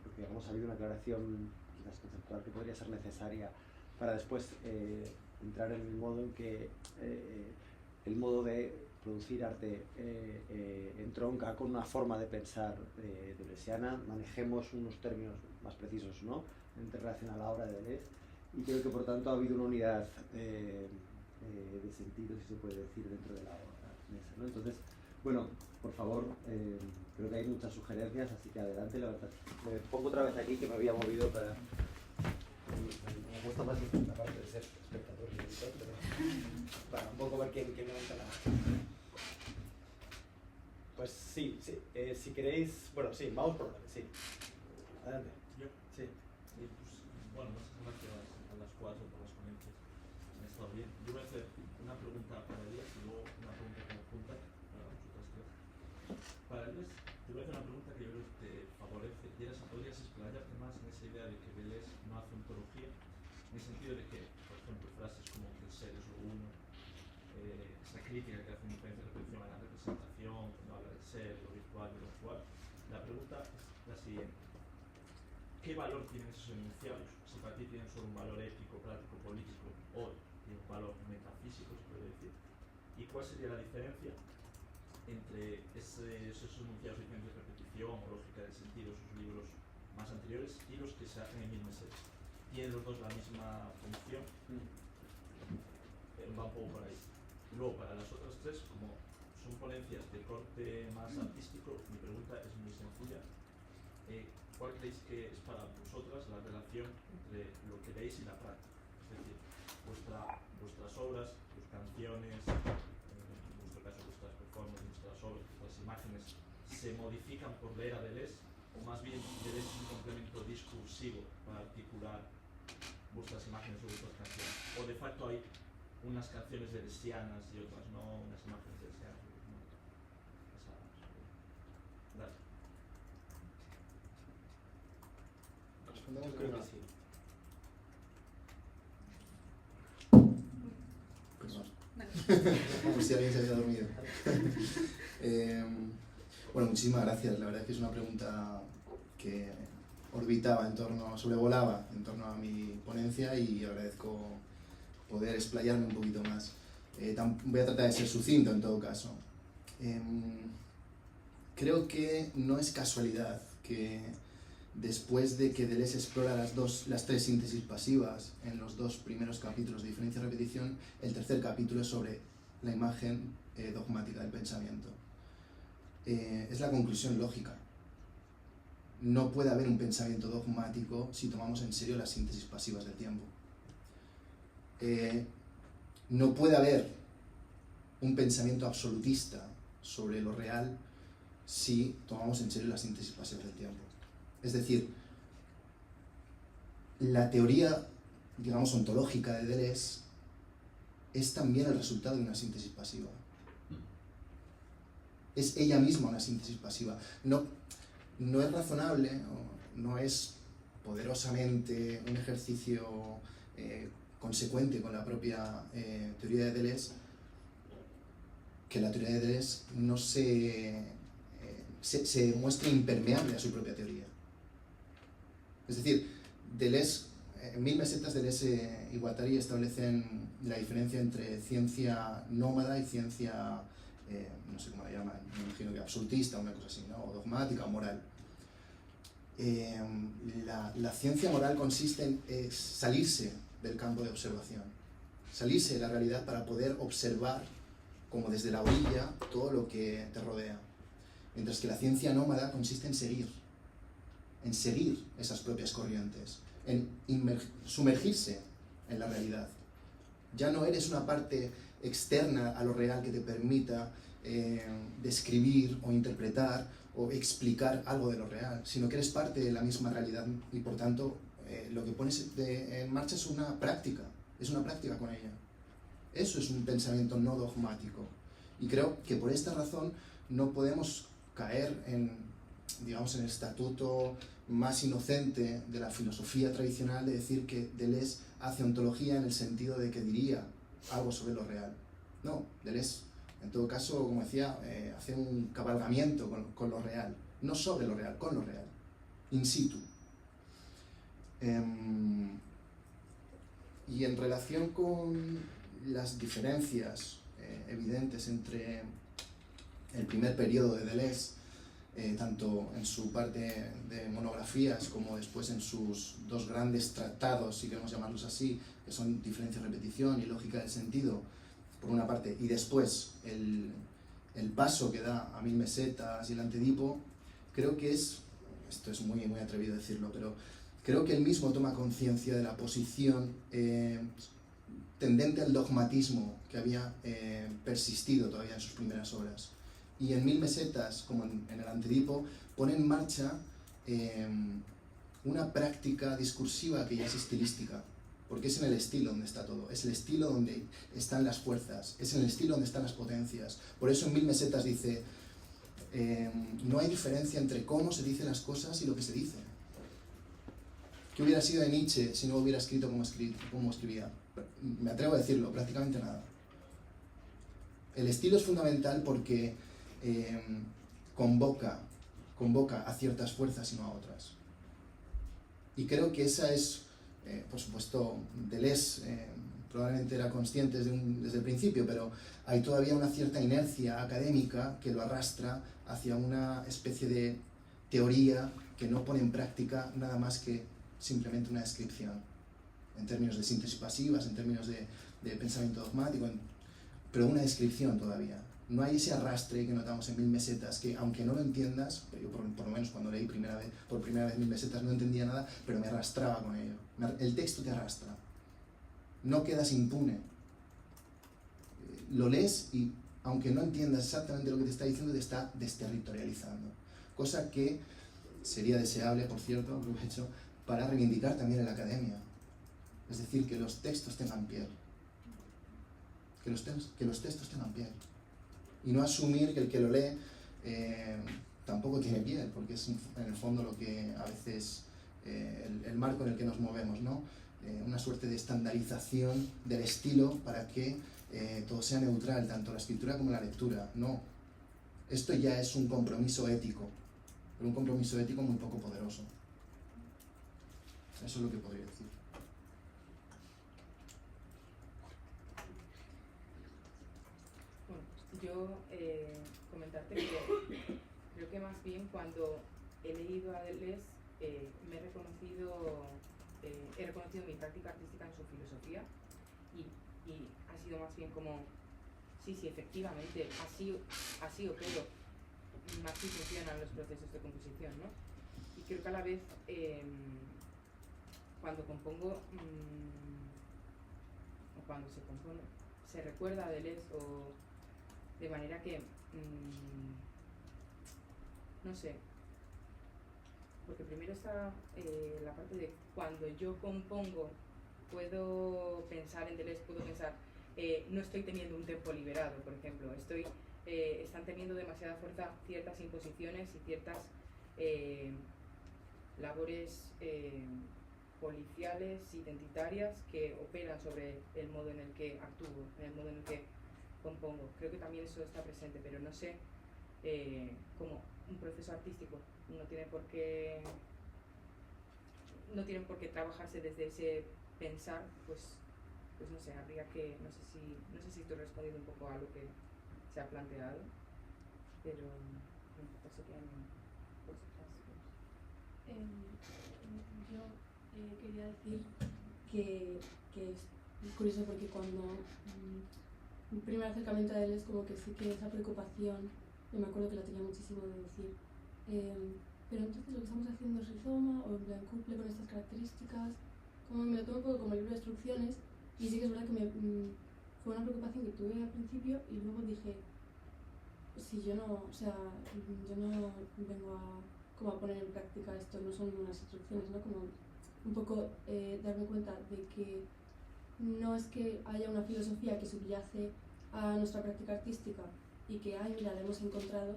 porque digamos, ha habido una aclaración quizás conceptual que podría ser necesaria para después entrar en el modo en que el modo de producir arte entronca con una forma de pensar deleuziana. Manejemos unos términos más precisos, ¿no?, en relación a la obra de Deleuze, y creo que por tanto ha habido una unidad de sentido, si se puede decir, dentro de la obra, ¿no? Entonces, bueno, por favor, creo que hay muchas sugerencias, así que adelante. La verdad, me pongo otra vez aquí, que me había movido para... Me gusta más la parte de ser espectador y editor, pero para un poco ver quién me gusta la... Pues sí, si queréis... Bueno, sí, vamos por orden, sí. Adelante. Yo. Sí. Pues, bueno, muchas gracias a las 4 por las ponencias. Han estado bien. Yo voy a hacer una pregunta para Elías y luego una pregunta conjunta para vosotras tres. Para Elías, te voy a hacer una pregunta que yo creo que te favorece. Y era si podrías explayarte más en esa idea de que Deleuze no hace ontología, en el sentido de que, por ejemplo, frases como que el ser es lo uno, esa crítica que hace una diferencia de repetición a la representación, cuando habla del ser, lo virtual y lo actual. La pregunta es la siguiente. ¿Qué valor tienen esos enunciados? Si para ti tienen solo un valor ético, práctico, político, o tienen un valor metafísico, se puede decir. ¿Y cuál sería la diferencia entre esos enunciados de diferentes repetición o lógica del sentido, sus libros más anteriores, y los que se hacen en Mil Mesetas? ¿Tienen los dos la misma función? Va un poco por ahí. Luego, para las otras tres, como son ponencias de corte más artístico, mi pregunta es muy sencilla. ¿Cuál creéis que es para vosotras la relación entre lo que veis y la práctica? Es decir, vuestras obras, tus canciones, en vuestro caso vuestras performances, vuestras obras, vuestras imágenes, ¿se modifican por leer a Deleuze? ¿O más bien Deleuze es un complemento discursivo para articular vuestras imágenes o vuestras canciones? ¿O de facto hay unas canciones deleuzianas y otras no, unas imágenes deleuzianas y otras no? Gracias. Respondemos Creo de que una. sí. Como si alguien se había dormido. Bueno, muchísimas gracias. La verdad es que es una pregunta que orbitaba sobrevolaba en torno a mi ponencia, y agradezco poder explayarme un poquito más. Voy a tratar de ser sucinto en todo caso. Creo que no es casualidad que después de que Deleuze explora las 3 síntesis pasivas en los 2 primeros capítulos de Diferencia y Repetición, el tercer capítulo es sobre la imagen dogmática del pensamiento. Es la conclusión lógica. No puede haber un pensamiento dogmático si tomamos en serio las síntesis pasivas del tiempo. No puede haber un pensamiento absolutista sobre lo real si tomamos en serio las síntesis pasivas del tiempo. Es decir, la teoría, digamos, ontológica de Deleuze es también el resultado de una síntesis pasiva. Es ella misma una síntesis pasiva. No es razonable, no es poderosamente un ejercicio consecuente con la propia teoría de Deleuze, que la teoría de Deleuze no se muestre impermeable a su propia teoría. Es decir, Deleuze, en Mil Mesetas, Deleuze y Guattari establecen la diferencia entre ciencia nómada y ciencia, no sé cómo la llaman, me imagino que absolutista, una cosa así, ¿no? O dogmática o moral. La ciencia moral consiste en salirse del campo de observación, salirse de la realidad para poder observar como desde la orilla todo lo que te rodea. Mientras que la ciencia nómada consiste en seguir esas propias corrientes, en sumergirse en la realidad Ya no eres una parte externa a lo real que te permita describir o interpretar o explicar algo de lo real, sino que eres parte de la misma realidad y por tanto lo que pones en marcha es una práctica con ella. Eso es un pensamiento no dogmático. Y creo que por esta razón no podemos caer en, digamos, en el estatuto más inocente de la filosofía tradicional de decir que Deleuze hace ontología en el sentido de que diría algo sobre lo real. No, Deleuze, en todo caso, como decía, hace un cabalgamiento con lo real. No sobre lo real, con lo real. In situ. Y en relación con las diferencias evidentes entre el primer periodo de Deleuze, tanto en su parte de monografías como después en sus dos grandes tratados, si queremos llamarlos así, que son Diferencia y Repetición y Lógica del Sentido, por una parte, y después el paso que da a 1000 mesetas y el Antedipo, creo que esto es muy atrevido decirlo, pero creo que él mismo toma conciencia de la posición tendente al dogmatismo que había persistido todavía en sus primeras obras. Y en 1000 mesetas, como en el Antedipo, pone en marcha una práctica discursiva que ya es estilística, porque es en el estilo donde está todo, es el estilo donde están las fuerzas, es en el estilo donde están las potencias. Por eso en 1000 mesetas dice, no hay diferencia entre cómo se dicen las cosas y lo que se dice. ¿Qué hubiera sido de Nietzsche si no hubiera escrito como escribía? Me atrevo a decirlo, prácticamente nada. El estilo es fundamental porque convoca a ciertas fuerzas y no a otras. Y creo que esa es, por supuesto, Deleuze probablemente era consciente desde el principio, pero hay todavía una cierta inercia académica que lo arrastra hacia una especie de teoría que no pone en práctica nada más que simplemente una descripción, en términos de síntesis pasivas, en términos de pensamiento dogmático, pero una descripción todavía. No hay ese arrastre que notamos en 1000 mesetas, que aunque no lo entiendas, yo por lo menos cuando leí por primera vez 1000 mesetas no entendía nada, pero me arrastraba con ello. El texto te arrastra. No quedas impune. Lo lees y, aunque no entiendas exactamente lo que te está diciendo, te está desterritorializando. Cosa que sería deseable, por cierto, lo he hecho, para reivindicar también en la academia. Es decir, que los textos tengan piel. Que los textos tengan piel. Y no asumir que el que lo lee tampoco tiene piel, porque es en el fondo lo que a veces el marco en el que nos movemos, ¿no? Una suerte de estandarización del estilo para que todo sea neutral, tanto la escritura como la lectura. No. Esto ya es un compromiso ético, pero un compromiso ético muy poco poderoso. Eso es lo que podría decir. Bueno, yo comentarte que creo que más bien cuando he leído a Deleuze he reconocido mi práctica artística en su filosofía y ha sido más bien como, sí, efectivamente, así opero, así funcionan los procesos de composición, ¿no? Y creo que a la vez cuando compongo o cuando se compone se recuerda a Deleuze o de manera que no sé, porque primero está la parte de cuando yo compongo puedo pensar en Deleuze, puedo pensar no estoy teniendo un tempo liberado, por ejemplo, están teniendo demasiada fuerza ciertas imposiciones y ciertas labores policiales, identitarias, que operan sobre el modo en el que actúo, en el modo en el que compongo. Creo que también eso está presente, pero no sé, como un proceso artístico no tiene por qué trabajarse desde ese pensar, pues no sé, habría que, no sé si estoy respondiendo un poco a lo que se ha planteado, pero no sé qué vosotras. Yo quería decir que es curioso porque cuando mi primer acercamiento a él es como que sí que esa preocupación, yo me acuerdo que la tenía muchísimo de decir, pero entonces lo que estamos haciendo es rizoma o en plan cumple con estas características, como me lo tomo un poco como libro de instrucciones, Y sí que es verdad que fue una preocupación que tuve al principio y luego dije, si yo no, o sea, yo no vengo como a poner en práctica esto, no son unas instrucciones, ¿no? Como un poco darme cuenta de que no es que haya una filosofía que subyace a nuestra práctica artística y que, ay, mira, la hemos encontrado,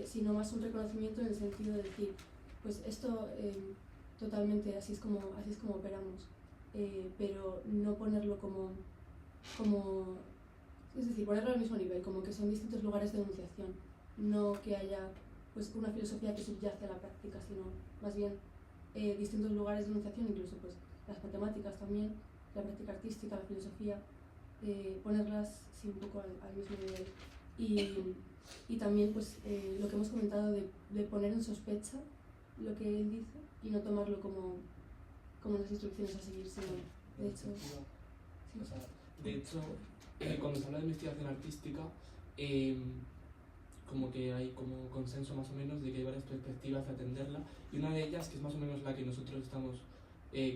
sino más un reconocimiento en el sentido de decir, pues esto totalmente así es como operamos, pero no ponerlo como, es decir, ponerlo al mismo nivel, como que son distintos lugares de enunciación, no que haya pues una filosofía que subyace a la práctica, sino más bien distintos lugares de enunciación, incluso pues las matemáticas también, la práctica artística, la filosofía, ponerlas sí, un poco al mismo nivel. Y también pues lo que hemos comentado de poner en sospecha lo que él dice y no tomarlo como unas instrucciones a seguir, sino de hecho... Sí. O sea, de hecho, cuando se habla de investigación artística, como que hay como consenso más o menos de que hay varias perspectivas de atenderla, y una de ellas, que es más o menos la que nosotros estamos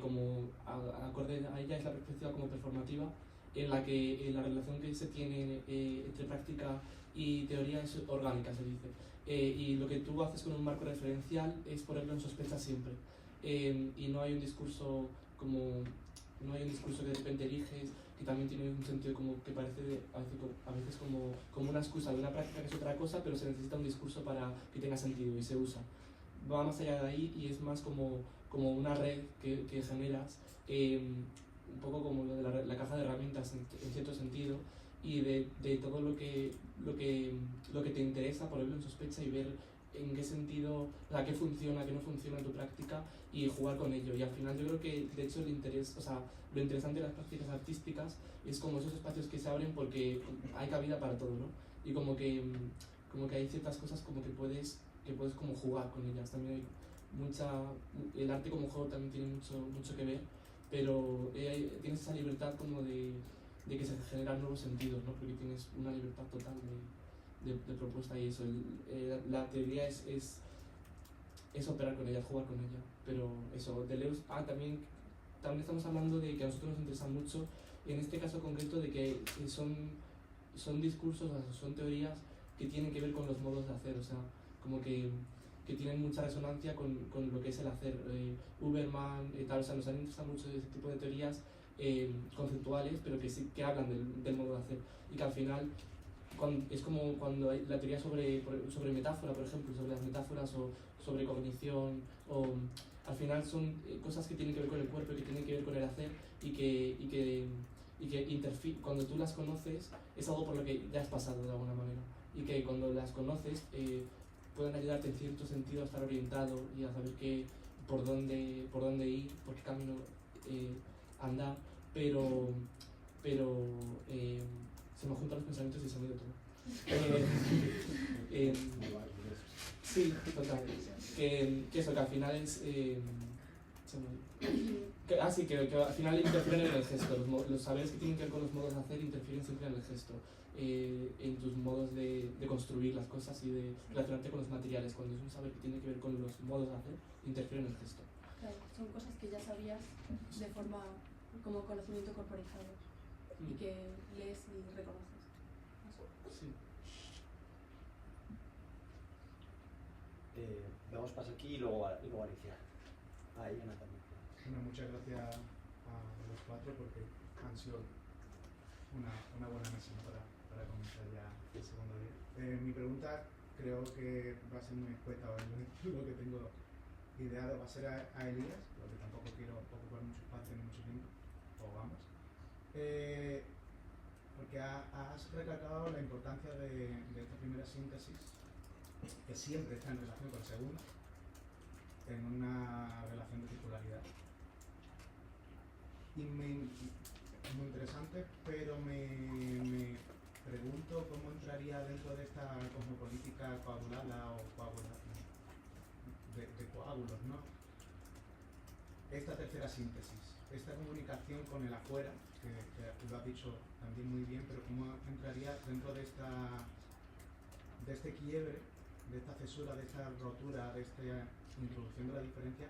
como acorde a ella, es la perspectiva como performativa, en la que la relación que se tiene entre práctica y teoría es orgánica, se dice. Y lo que tú haces con un marco referencial es ponerlo en sospecha siempre. Y no hay un discurso que de repente eliges, que también tiene un sentido como que parece a veces como una excusa de una práctica que es otra cosa, pero se necesita un discurso para que tenga sentido y se usa. Va más allá de ahí y es más como una red que generas, un poco como lo de la caja de herramientas en cierto sentido, y de todo lo que te interesa ponerlo en sospecha y ver en qué sentido, o sea, qué funciona, qué no funciona en tu práctica y jugar con ello. Y al final yo creo que de hecho lo interesante de las prácticas artísticas es como esos espacios que se abren porque hay cabida para todo, ¿no? Y como que hay ciertas cosas como que puedes como jugar con ellas. También hay el arte como juego también tiene mucho que ver, pero tienes esa libertad como de que se generan nuevos sentidos, ¿no? Porque tienes una libertad total de propuesta y eso. La teoría es operar con ella, jugar con ella. Pero eso, Deleuze, también estamos hablando de que a nosotros nos interesa mucho, en este caso concreto, de que son discursos, o sea, son teorías que tienen que ver con los modos de hacer, o sea, como que tienen mucha resonancia con lo que es el hacer. Uberman, tal, o sea, nos han interesado mucho ese tipo de teorías conceptuales, pero que sí que hablan del modo de hacer, y que al final es como cuando hay la teoría sobre metáfora, por ejemplo, sobre las metáforas o sobre cognición, o al final son cosas que tienen que ver con el cuerpo, que tienen que ver con el hacer, y que cuando tú las conoces es algo por lo que ya has pasado de alguna manera, y que cuando las conoces pueden ayudarte en cierto sentido a estar orientado y a saber por dónde ir, por qué camino andar, pero se me juntan los pensamientos y se me ha ido todo. Sí, total. Que eso, que al final es... que al final interfieren en el gesto. Los saberes que tienen que ver con los modos de hacer interfieren siempre en el gesto, en tus modos de construir las cosas y de relacionarte con los materiales. Cuando es un saber que tiene que ver con los modos de hacer, interfieren en el gesto. Claro, son cosas que ya sabías de forma como conocimiento corporizado y que lees y reconoces. Sí. Damos paso aquí y luego Alicia. Ahí, Ana también. Bueno, muchas gracias a los cuatro porque han sido una buena mesa, ¿no? para comenzar ya el segundo día. Mi pregunta creo que va a ser muy escueta, lo que tengo ideado va a ser a Elías, porque tampoco quiero ocupar mucho espacio ni mucho tiempo, o vamos. Porque has recalcado la importancia de esta primera síntesis, que siempre está en relación con la segunda, en una relación de titularidad. Y es muy interesante, pero me pregunto cómo entraría dentro de esta cosmopolítica coagulada o de coágulos, ¿no? Esta tercera síntesis, esta comunicación con el afuera, que lo has dicho también muy bien, pero cómo entraría dentro de este quiebre, de esta cesura, de esta rotura, de esta introducción de la diferencia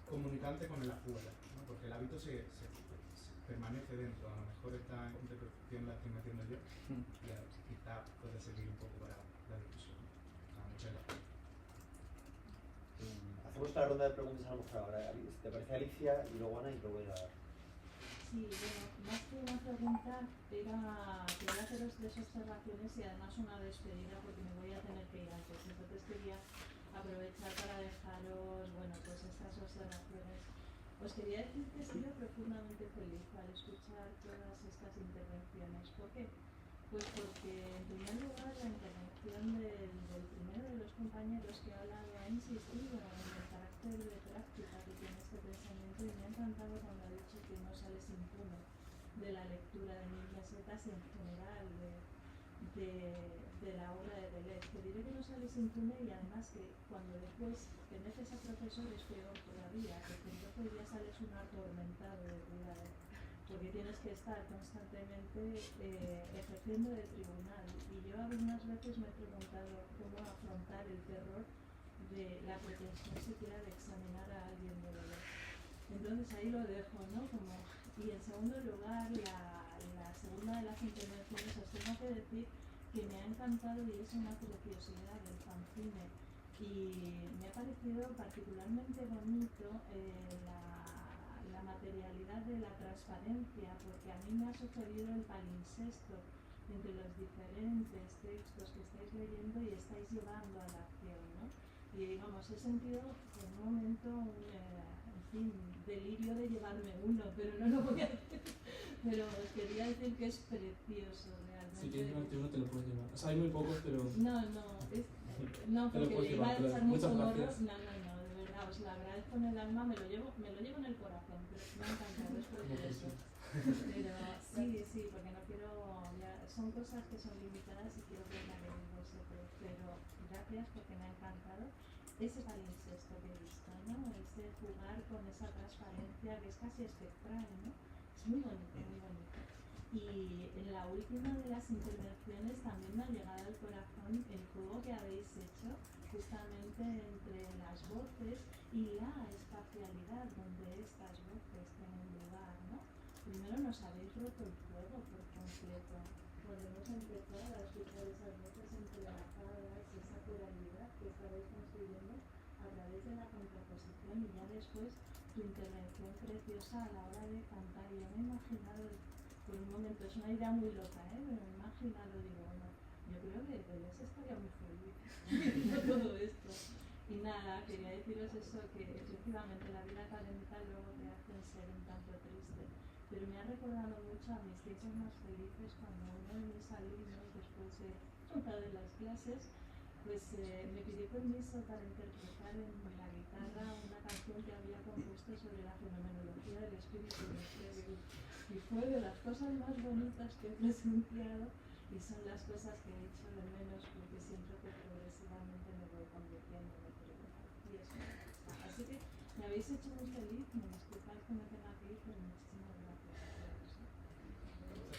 comunicante con el afuera, ¿no? Porque el hábito permanece dentro. A lo mejor esta interpretación la estoy metiendo yo y quizá puede servir un poco para la discusión. Muchas gracias. Hacemos una ronda de preguntas a lo mejor ahora. ¿Te parece Alicia y luego Ana y luego ya? Sí, bueno, más que una pregunta, quería haceros 3 observaciones y además una despedida porque me voy a tener que ir antes. Entonces quería aprovechar para dejaros, bueno, pues estas observaciones. Os quería decir que he sido profundamente feliz al escuchar todas estas intervenciones. ¿Por qué? Pues porque, en primer lugar, la intervención del primero de los compañeros que ha hablado ha insistido en el carácter de práctica que tiene este pensamiento y me ha encantado cuando ha dicho que no sales impune de la lectura de 1000 mesetas y en general de la obra de Deleuze. Te diré que no sales impune y además que cuando después te metes a profesor es peor todavía, porque entonces ya sales un atormentado de cuidado, porque tienes que estar constantemente ejerciendo de tribunal. Y yo algunas veces me he preguntado cómo afrontar el terror de la pretensión siquiera de examinar a alguien de verdad. Entonces ahí lo dejo, ¿no? Y en segundo lugar, la segunda de las intervenciones os tengo que decir que me ha encantado y es una preciosidad del fanzine. Y me ha parecido particularmente bonito la materialidad de la transparencia, porque a mí me ha sucedido el palincesto entre los diferentes textos que estáis leyendo y estáis llevando a la acción, ¿no? Y digamos, he sentido en un momento delirio de llevarme uno, pero no lo voy a hacer. Pero os quería decir que es precioso realmente. Si quieres llevarte uno te lo puedes llevar. O sea, hay muy pocos, pero... No, porque le iba a echar mucho morro. Gracias. No, de verdad, os lo agradezco en el alma, me lo llevo en el corazón, pero me ha encantado, es precioso. Pero sí, porque no quiero, son cosas que son limitadas y quiero que la veáis vosotros, pero gracias porque me ha encantado ese palincesto que he visto, ¿no? Ese jugar con esa transparencia que es casi espectral, ¿no? Es muy bonito, muy bonito. Y en la última de las intervenciones también me ha llegado al corazón el juego que habéis hecho justamente entre las voces y la espacialidad donde estas voces tienen lugar, ¿no? Primero nos habéis roto el juego por completo. Podemos empezar a escuchar esas voces entrelazadas, esa pluralidad que estabais construyendo a través de la contraposición y ya después tu intervención preciosa a la hora de cantar. Yo me he imaginado por un momento, es una idea muy loca, pero me he imaginado, digo, bueno, yo creo que Deleuze estaría muy feliz viendo todo esto. Y nada, quería deciros eso, que efectivamente la vida académica luego te hacen ser un tanto triste, pero me ha recordado mucho a mis tiempos más felices cuando uno de mis alumnos, después de una de las clases, pues me pidió permiso para interpretar en la guitarra una canción que había compuesto sobre la fenomenología del espíritu de Hegel. Y fue de las cosas más bonitas que he presenciado y son las cosas que he hecho de menos porque siento que progresivamente me voy convirtiendo en otro. Y eso me gusta. Así que me habéis hecho muy feliz, me disculpáis que me tenga que ir, pero muchísimas gracias a todos.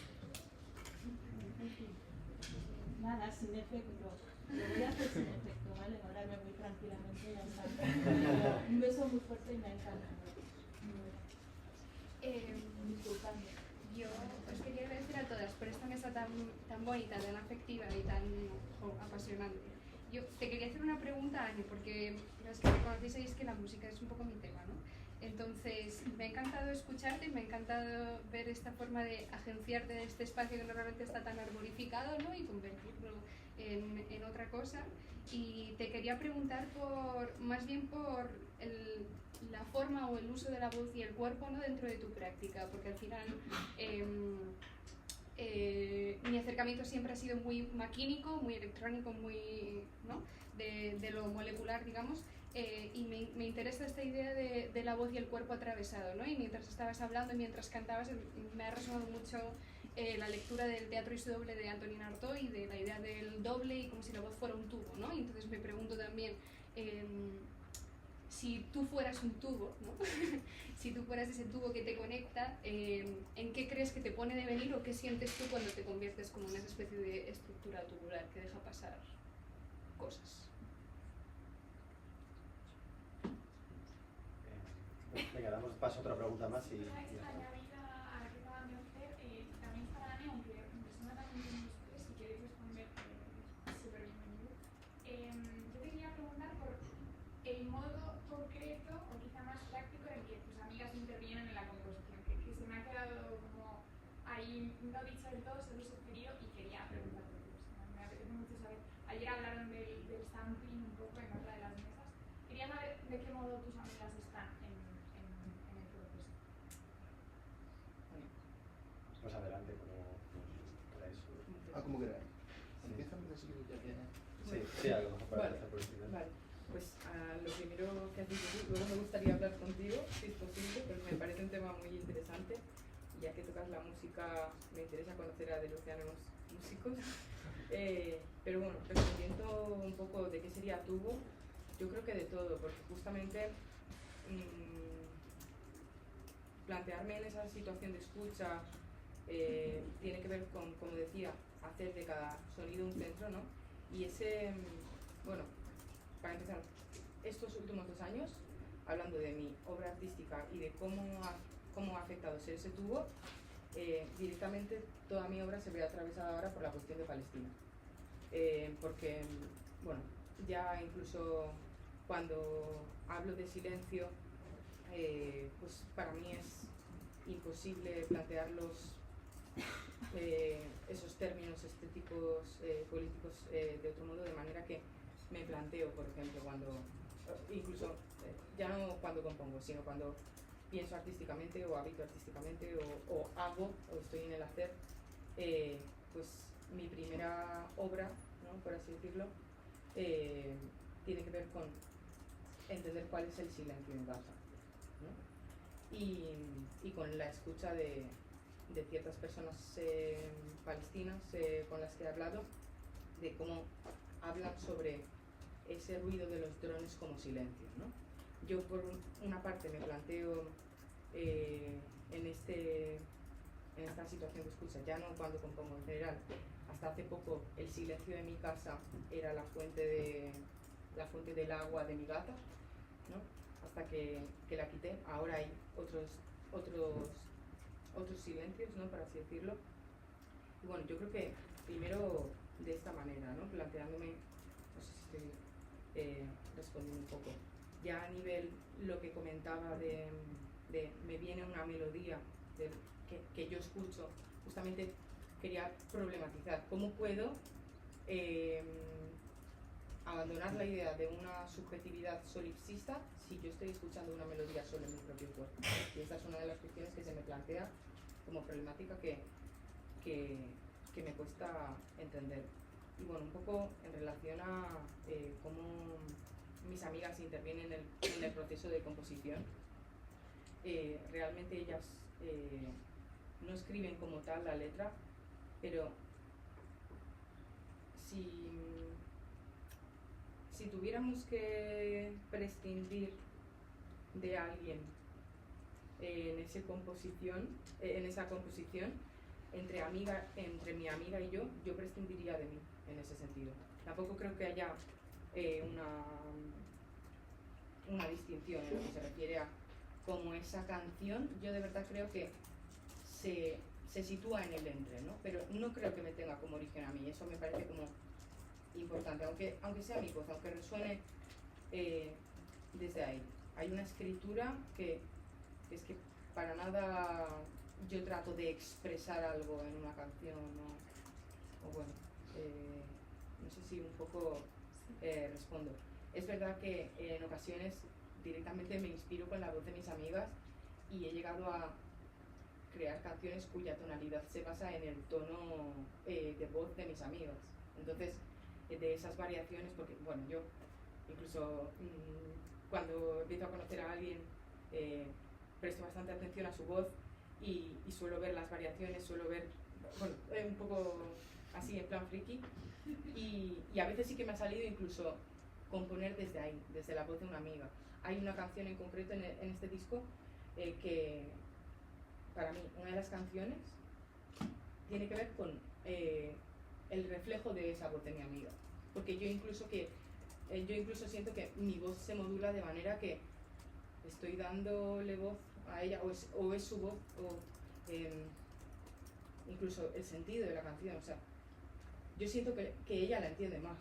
Nada, sin efecto. Lo voy a hacer sin efecto, ¿vale? Ahora me voy tranquilamente y ya está. Un beso muy fuerte y me ha encantado. Disculpadme. Yo os quería agradecer a todas por esta mesa tan bonita, tan afectiva y tan apasionante. Yo te quería hacer una pregunta, Ani, porque los que me conocéis sabéis que la música es un poco mi tema, ¿no? Entonces, me ha encantado escucharte, me ha encantado ver esta forma de agenciarte de este espacio que normalmente está tan arborificado, ¿no? Y convertirlo en otra cosa. Y te quería preguntar más bien por la forma o el uso de la voz y el cuerpo, ¿no? Dentro de tu práctica, porque al final mi acercamiento siempre ha sido muy maquínico, muy electrónico, muy, ¿no? de lo molecular, digamos, y me interesa esta idea de la voz y el cuerpo atravesado, ¿no? Y mientras estabas hablando y mientras cantabas me ha resonado mucho la lectura del Teatro y su doble de Antonin Artaud y de la idea del doble y como si la voz fuera un tubo, ¿no? Y entonces me pregunto también si tú fueras un tubo, ¿no? Si tú fueras ese tubo que te conecta, ¿en qué crees que te pone de venir o qué sientes tú cuando te conviertes como en esa especie de estructura tubular que deja pasar cosas? Venga, damos paso a otra pregunta más y... Añadida a la que y no dicho del todo, solo sugirió y quería preguntarte, pues, me apetece mucho saber. Ayer hablaron del stamping un poco en otra de las mesas. Quería saber de qué modo tus amigas están en el proceso. Pues adelante, como queráis. Como queráis. Sí. Empieza así, ya que... Sí, a lo mejor para empezar por el final. Vale, pues lo primero que has dicho tú, luego me gustaría hablar contigo, si es posible, porque me parece un tema muy interesante. Y ya que tocas la música, me interesa conocer a deleuzianos músicos. Pero bueno, respondiendo un poco de qué sería tubo, yo creo que de todo, porque justamente plantearme en esa situación de escucha tiene que ver con, como decía, hacer de cada sonido un centro, ¿no? Y ese, bueno, para empezar, estos últimos 2 años, hablando de mi obra artística y de cómo ha afectado ser ese tubo, directamente toda mi obra se ve atravesada ahora por la cuestión de Palestina. Porque, bueno, ya incluso cuando hablo de silencio, pues para mí es imposible plantearlos esos términos estéticos, políticos de otro modo, de manera que me planteo, por ejemplo, cuando, incluso ya no cuando compongo, sino cuando pienso artísticamente o habito artísticamente o hago o estoy en el hacer, pues mi primera obra, ¿no?, por así decirlo, tiene que ver con entender cuál es el silencio en Gaza, ¿no? Y con la escucha de ciertas personas palestinas con las que he hablado, de cómo hablan sobre ese ruido de los drones como silencio, ¿no? Yo por una parte me planteo en esta situación de escucha, ya no cuando compongo en general, hasta hace poco el silencio de mi casa era la fuente del agua de mi gata, ¿no? Hasta que la quité. Ahora hay otros silencios, ¿no?, para así decirlo. Y bueno, yo creo que primero de esta manera, ¿no?, planteándome, no sé si estoy respondiendo un poco, ya a nivel lo que comentaba de me viene una melodía que yo escucho, justamente quería problematizar cómo puedo abandonar la idea de una subjetividad solipsista si yo estoy escuchando una melodía solo en mi propio cuerpo. Y esta es una de las cuestiones que se me plantea como problemática que me cuesta entender. Y bueno, un poco en relación a cómo mis amigas intervienen en el proceso de composición, realmente ellas no escriben como tal la letra, pero si tuviéramos que prescindir de alguien en esa composición, entre mi amiga y yo prescindiría de mí en ese sentido. Tampoco creo que haya una distinción en lo que se refiere a como esa canción. Yo de verdad creo que se sitúa en el entre, ¿no? Pero no creo que me tenga como origen a mí. Eso me parece como importante, aunque sea mi voz, aunque resuene desde ahí. Hay una escritura que es que para nada yo trato de expresar algo en una canción, ¿no? O bueno, no sé si un poco respondo. Es verdad que en ocasiones directamente me inspiro con la voz de mis amigas y he llegado a crear canciones cuya tonalidad se basa en el tono de voz de mis amigas. Entonces, de esas variaciones, porque bueno, yo incluso cuando empiezo a conocer a alguien presto bastante atención a su voz y suelo ver las variaciones, suelo ver, bueno, un poco así en plan friki, y a veces sí que me ha salido incluso componer desde ahí, desde la voz de una amiga. Hay una canción en concreto en este disco que para mí, una de las canciones tiene que ver con el reflejo de esa voz de mi amiga, porque yo incluso siento que mi voz se modula de manera que estoy dándole voz a ella, o es su voz, o incluso el sentido de la canción. O sea, yo siento que ella la entiende más,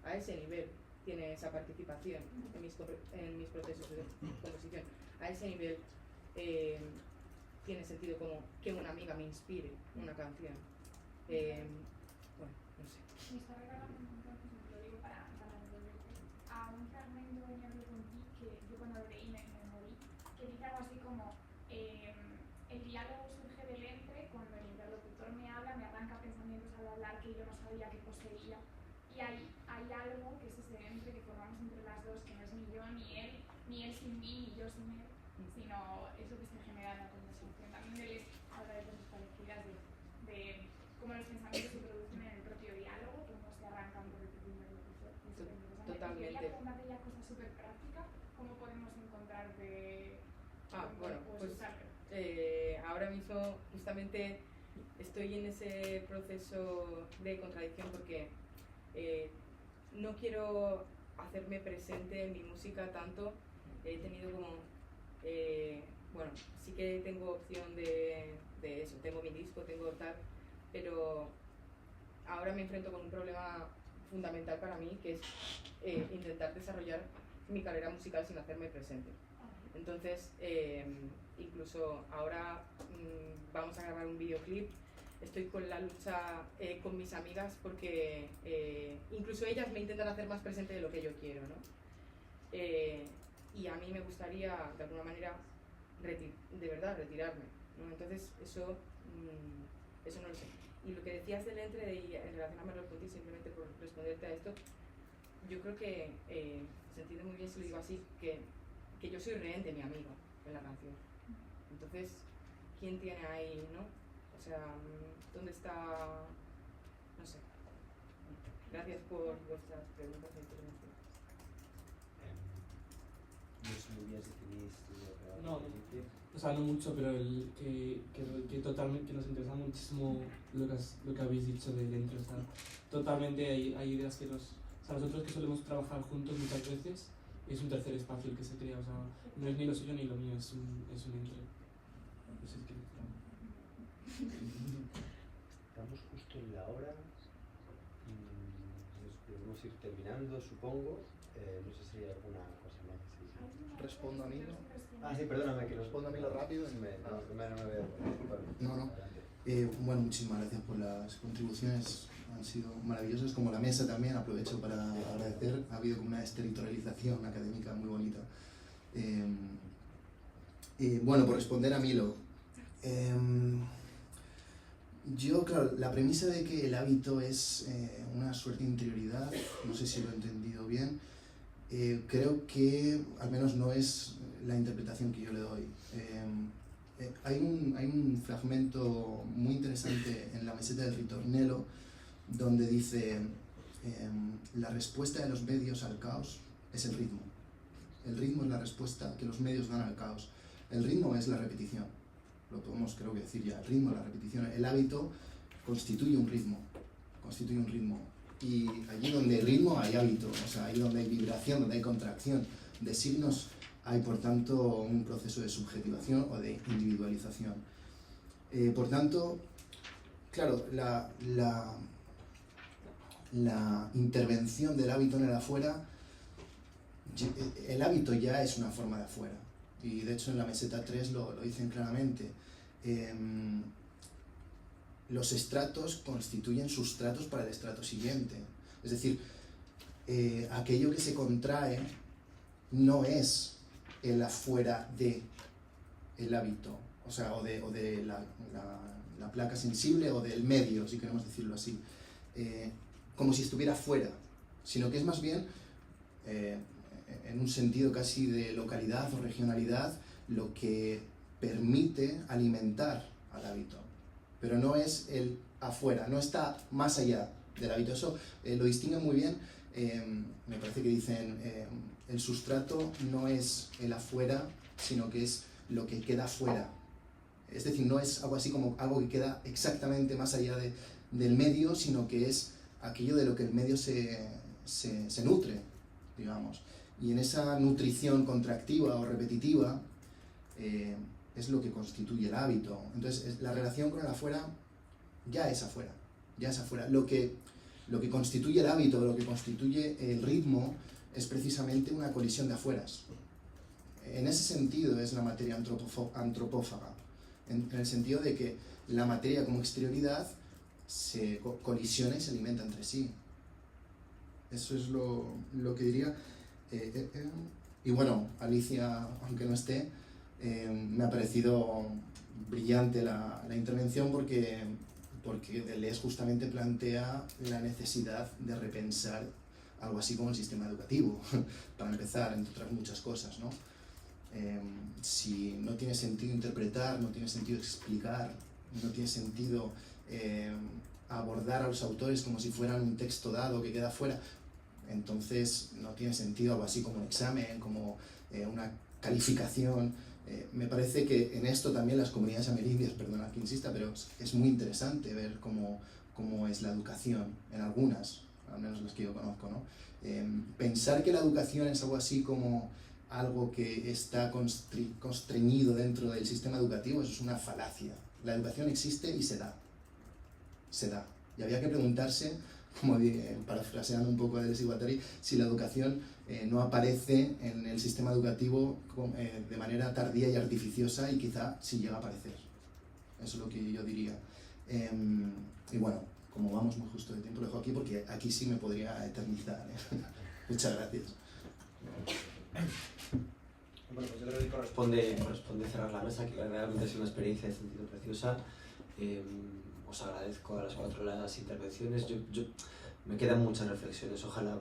a ese nivel tiene esa participación en mis procesos de composición, a ese nivel tiene sentido como que una amiga me inspire una canción. Bueno, no sé. Me está regalando un montón, pues lo digo para devolverte, a un fragmento de Mi hablo con ti que yo cuando lo leí me morí, que dice algo así como el diálogo surge del entre, cuando el interlocutor me habla, me arranca pensamientos al hablar que yo no sabía que poseía, y hay algo que es ese entre que formamos entre las dos, que no es ni yo ni él sin mí, ni yo sin él, sino eso que se genera en la conversación. También él habla de cosas parecidas, de cómo los pensamientos se producen en el propio diálogo, cómo se arrancan por el propio interlocutor. Totalmente. Quería preguntarte ya cosa súper práctica, ¿cómo podemos encontrarte? Bueno, pues ahora mismo justamente estoy en ese proceso de contradicción porque no quiero hacerme presente en mi música tanto. He tenido como, bueno, sí que tengo opción de eso, tengo mi disco, tengo tal, pero ahora me enfrento con un problema fundamental para mí, que es intentar desarrollar mi carrera musical sin hacerme presente. Entonces, incluso ahora vamos a grabar un videoclip. Estoy con la lucha con mis amigas porque incluso ellas me intentan hacer más presente de lo que yo quiero, ¿no? Y a mí me gustaría, de alguna manera, de verdad, retirarme, ¿no? Entonces, eso no lo sé. Y lo que decías del entre y en relación a Merleau Ponty, simplemente por responderte a esto, yo creo que se entiende muy bien si lo digo así, que yo soy rehén de mi amigo en la canción. Entonces, ¿quién tiene ahí, no? O sea, ¿dónde está? No sé. Gracias por vuestras preguntas e intervenciones. No sé muy bien si tenéis No, o sea, no mucho, pero que totalmente, que nos interesa muchísimo lo que habéis dicho del entre. O sea, totalmente hay ideas que o sea, nosotros que solemos trabajar juntos muchas veces, es un tercer espacio el que se crea, o sea, no es ni lo suyo ni lo mío, es un entre. No sé qué Estamos justo en la hora. Debemos ir terminando, supongo. No sé si hay alguna cosa más. Sí. ¿Respondo a mí? Sí, perdóname que respondo a mí lo rápido. No. Bueno, muchísimas gracias por las contribuciones, han sido maravillosas, como la mesa también, aprovecho para agradecer, ha habido como una desterritorialización académica muy bonita. Bueno, por responder a Milo, yo, claro, la premisa de que el hábito es una suerte de interioridad, no sé si lo he entendido bien, creo que al menos no es la interpretación que yo le doy. Hay un fragmento muy interesante en La meseta del ritornelo donde dice la respuesta de los medios al caos es el ritmo. El ritmo es la respuesta que los medios dan al caos. El ritmo es la repetición. Lo podemos, creo que decir ya, el ritmo es la repetición. El hábito constituye un ritmo. Y allí donde hay ritmo hay hábito, o sea, ahí donde hay vibración, donde hay contracción de signos, hay por tanto un proceso de subjetivación o de individualización. Por tanto, claro, la intervención del hábito en el afuera, el hábito ya es una forma de afuera. Y de hecho en la meseta 3 lo dicen claramente. Los estratos constituyen sustratos para el estrato siguiente. Es decir, aquello que se contrae no es el afuera de el hábito, o sea, o de la placa sensible o del medio, si queremos decirlo así, como si estuviera fuera, sino que es más bien, en un sentido casi de localidad o regionalidad, lo que permite alimentar al hábito, pero no es el afuera, no está más allá del hábito. Eso lo distingue muy bien, me parece que dicen, el sustrato no es el afuera, sino que es lo que queda fuera. Es decir, no es algo así como algo que queda exactamente más allá del medio, sino que es aquello de lo que el medio se nutre, digamos. Y en esa nutrición contractiva o repetitiva es lo que constituye el hábito. Entonces, la relación con el afuera ya es afuera. Lo que constituye el hábito, lo que constituye el ritmo, es precisamente una colisión de afueras. En ese sentido es la materia antropófaga. en el sentido de que la materia como exterioridad se colisiona y se alimenta entre sí. Eso es lo que diría. Y bueno, Alicia, aunque no esté, me ha parecido brillante la intervención porque Deleuze justamente plantea la necesidad de repensar algo así como el sistema educativo, para empezar, entre otras muchas cosas, ¿no? Si no tiene sentido interpretar, no tiene sentido explicar, no tiene sentido abordar a los autores como si fueran un texto dado que queda fuera, entonces no tiene sentido algo así como un examen, como una calificación. Me parece que en esto también las comunidades amerindias, perdona que insista, pero es muy interesante ver cómo es la educación en algunas, al menos las que yo conozco, ¿no? Pensar que la educación es algo así como algo que está constreñido dentro del sistema educativo, eso es una falacia. La educación existe y se da. Se da. Y había que preguntarse, como parafraseando un poco a Deleuze y Guattari, si la educación no aparece en el sistema educativo de manera tardía y artificiosa, y quizá sí llega a aparecer. Eso es lo que yo diría. Y bueno, como vamos muy justo de tiempo, lo dejo aquí porque aquí sí me podría eternizar. Muchas gracias. Bueno, pues yo creo que corresponde cerrar la mesa, que realmente ha sido una experiencia de sentido preciosa. Os agradezco a las 4 las intervenciones. Yo me quedan muchas reflexiones, ojalá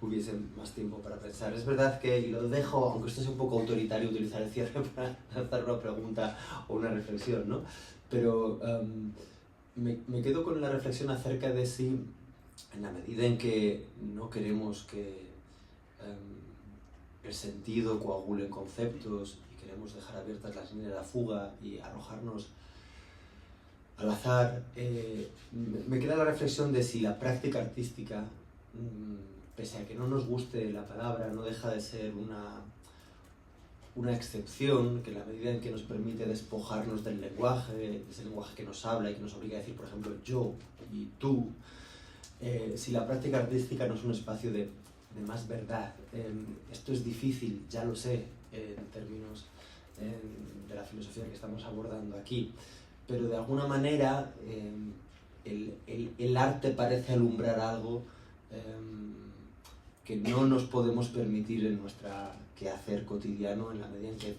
hubiese más tiempo para pensar. Es verdad que, y lo dejo, aunque esto sea un poco autoritario, utilizar el cierre para lanzar una pregunta o una reflexión, ¿no? Pero me quedo con la reflexión acerca de si, en la medida en que no queremos que el sentido coagule en conceptos y queremos dejar abiertas las líneas de la fuga y arrojarnos al azar, me queda la reflexión de si la práctica artística, pese a que no nos guste la palabra, no deja de ser una excepción, que en la medida en que nos permite despojarnos del lenguaje, de ese lenguaje que nos habla y que nos obliga a decir, por ejemplo, yo y tú, si la práctica artística no es un espacio de más verdad. Esto es difícil, ya lo sé, en términos de la filosofía que estamos abordando aquí, pero de alguna manera el arte parece alumbrar algo que no nos podemos permitir en nuestro quehacer cotidiano, en la medida en que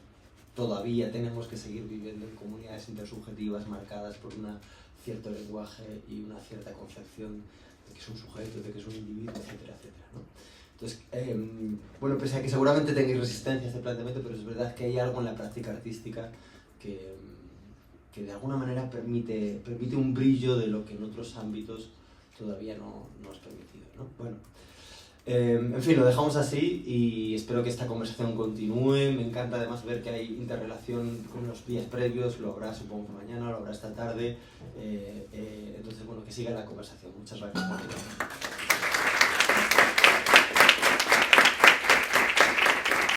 todavía tenemos que seguir viviendo en comunidades intersubjetivas marcadas por un cierto lenguaje y una cierta concepción de que es un sujeto, de que es un individuo, etcétera, etcétera, ¿no? Entonces, bueno, pese a que seguramente tengáis resistencia a este planteamiento, pero es verdad que hay algo en la práctica artística que de alguna manera permite un brillo de lo que en otros ámbitos todavía no es permitido, ¿no? Bueno, en fin, lo dejamos así y espero que esta conversación continúe. Me encanta además ver que hay interrelación con los días previos, lo habrá supongo que mañana, lo habrá esta tarde. Entonces, bueno, que siga la conversación. Muchas gracias.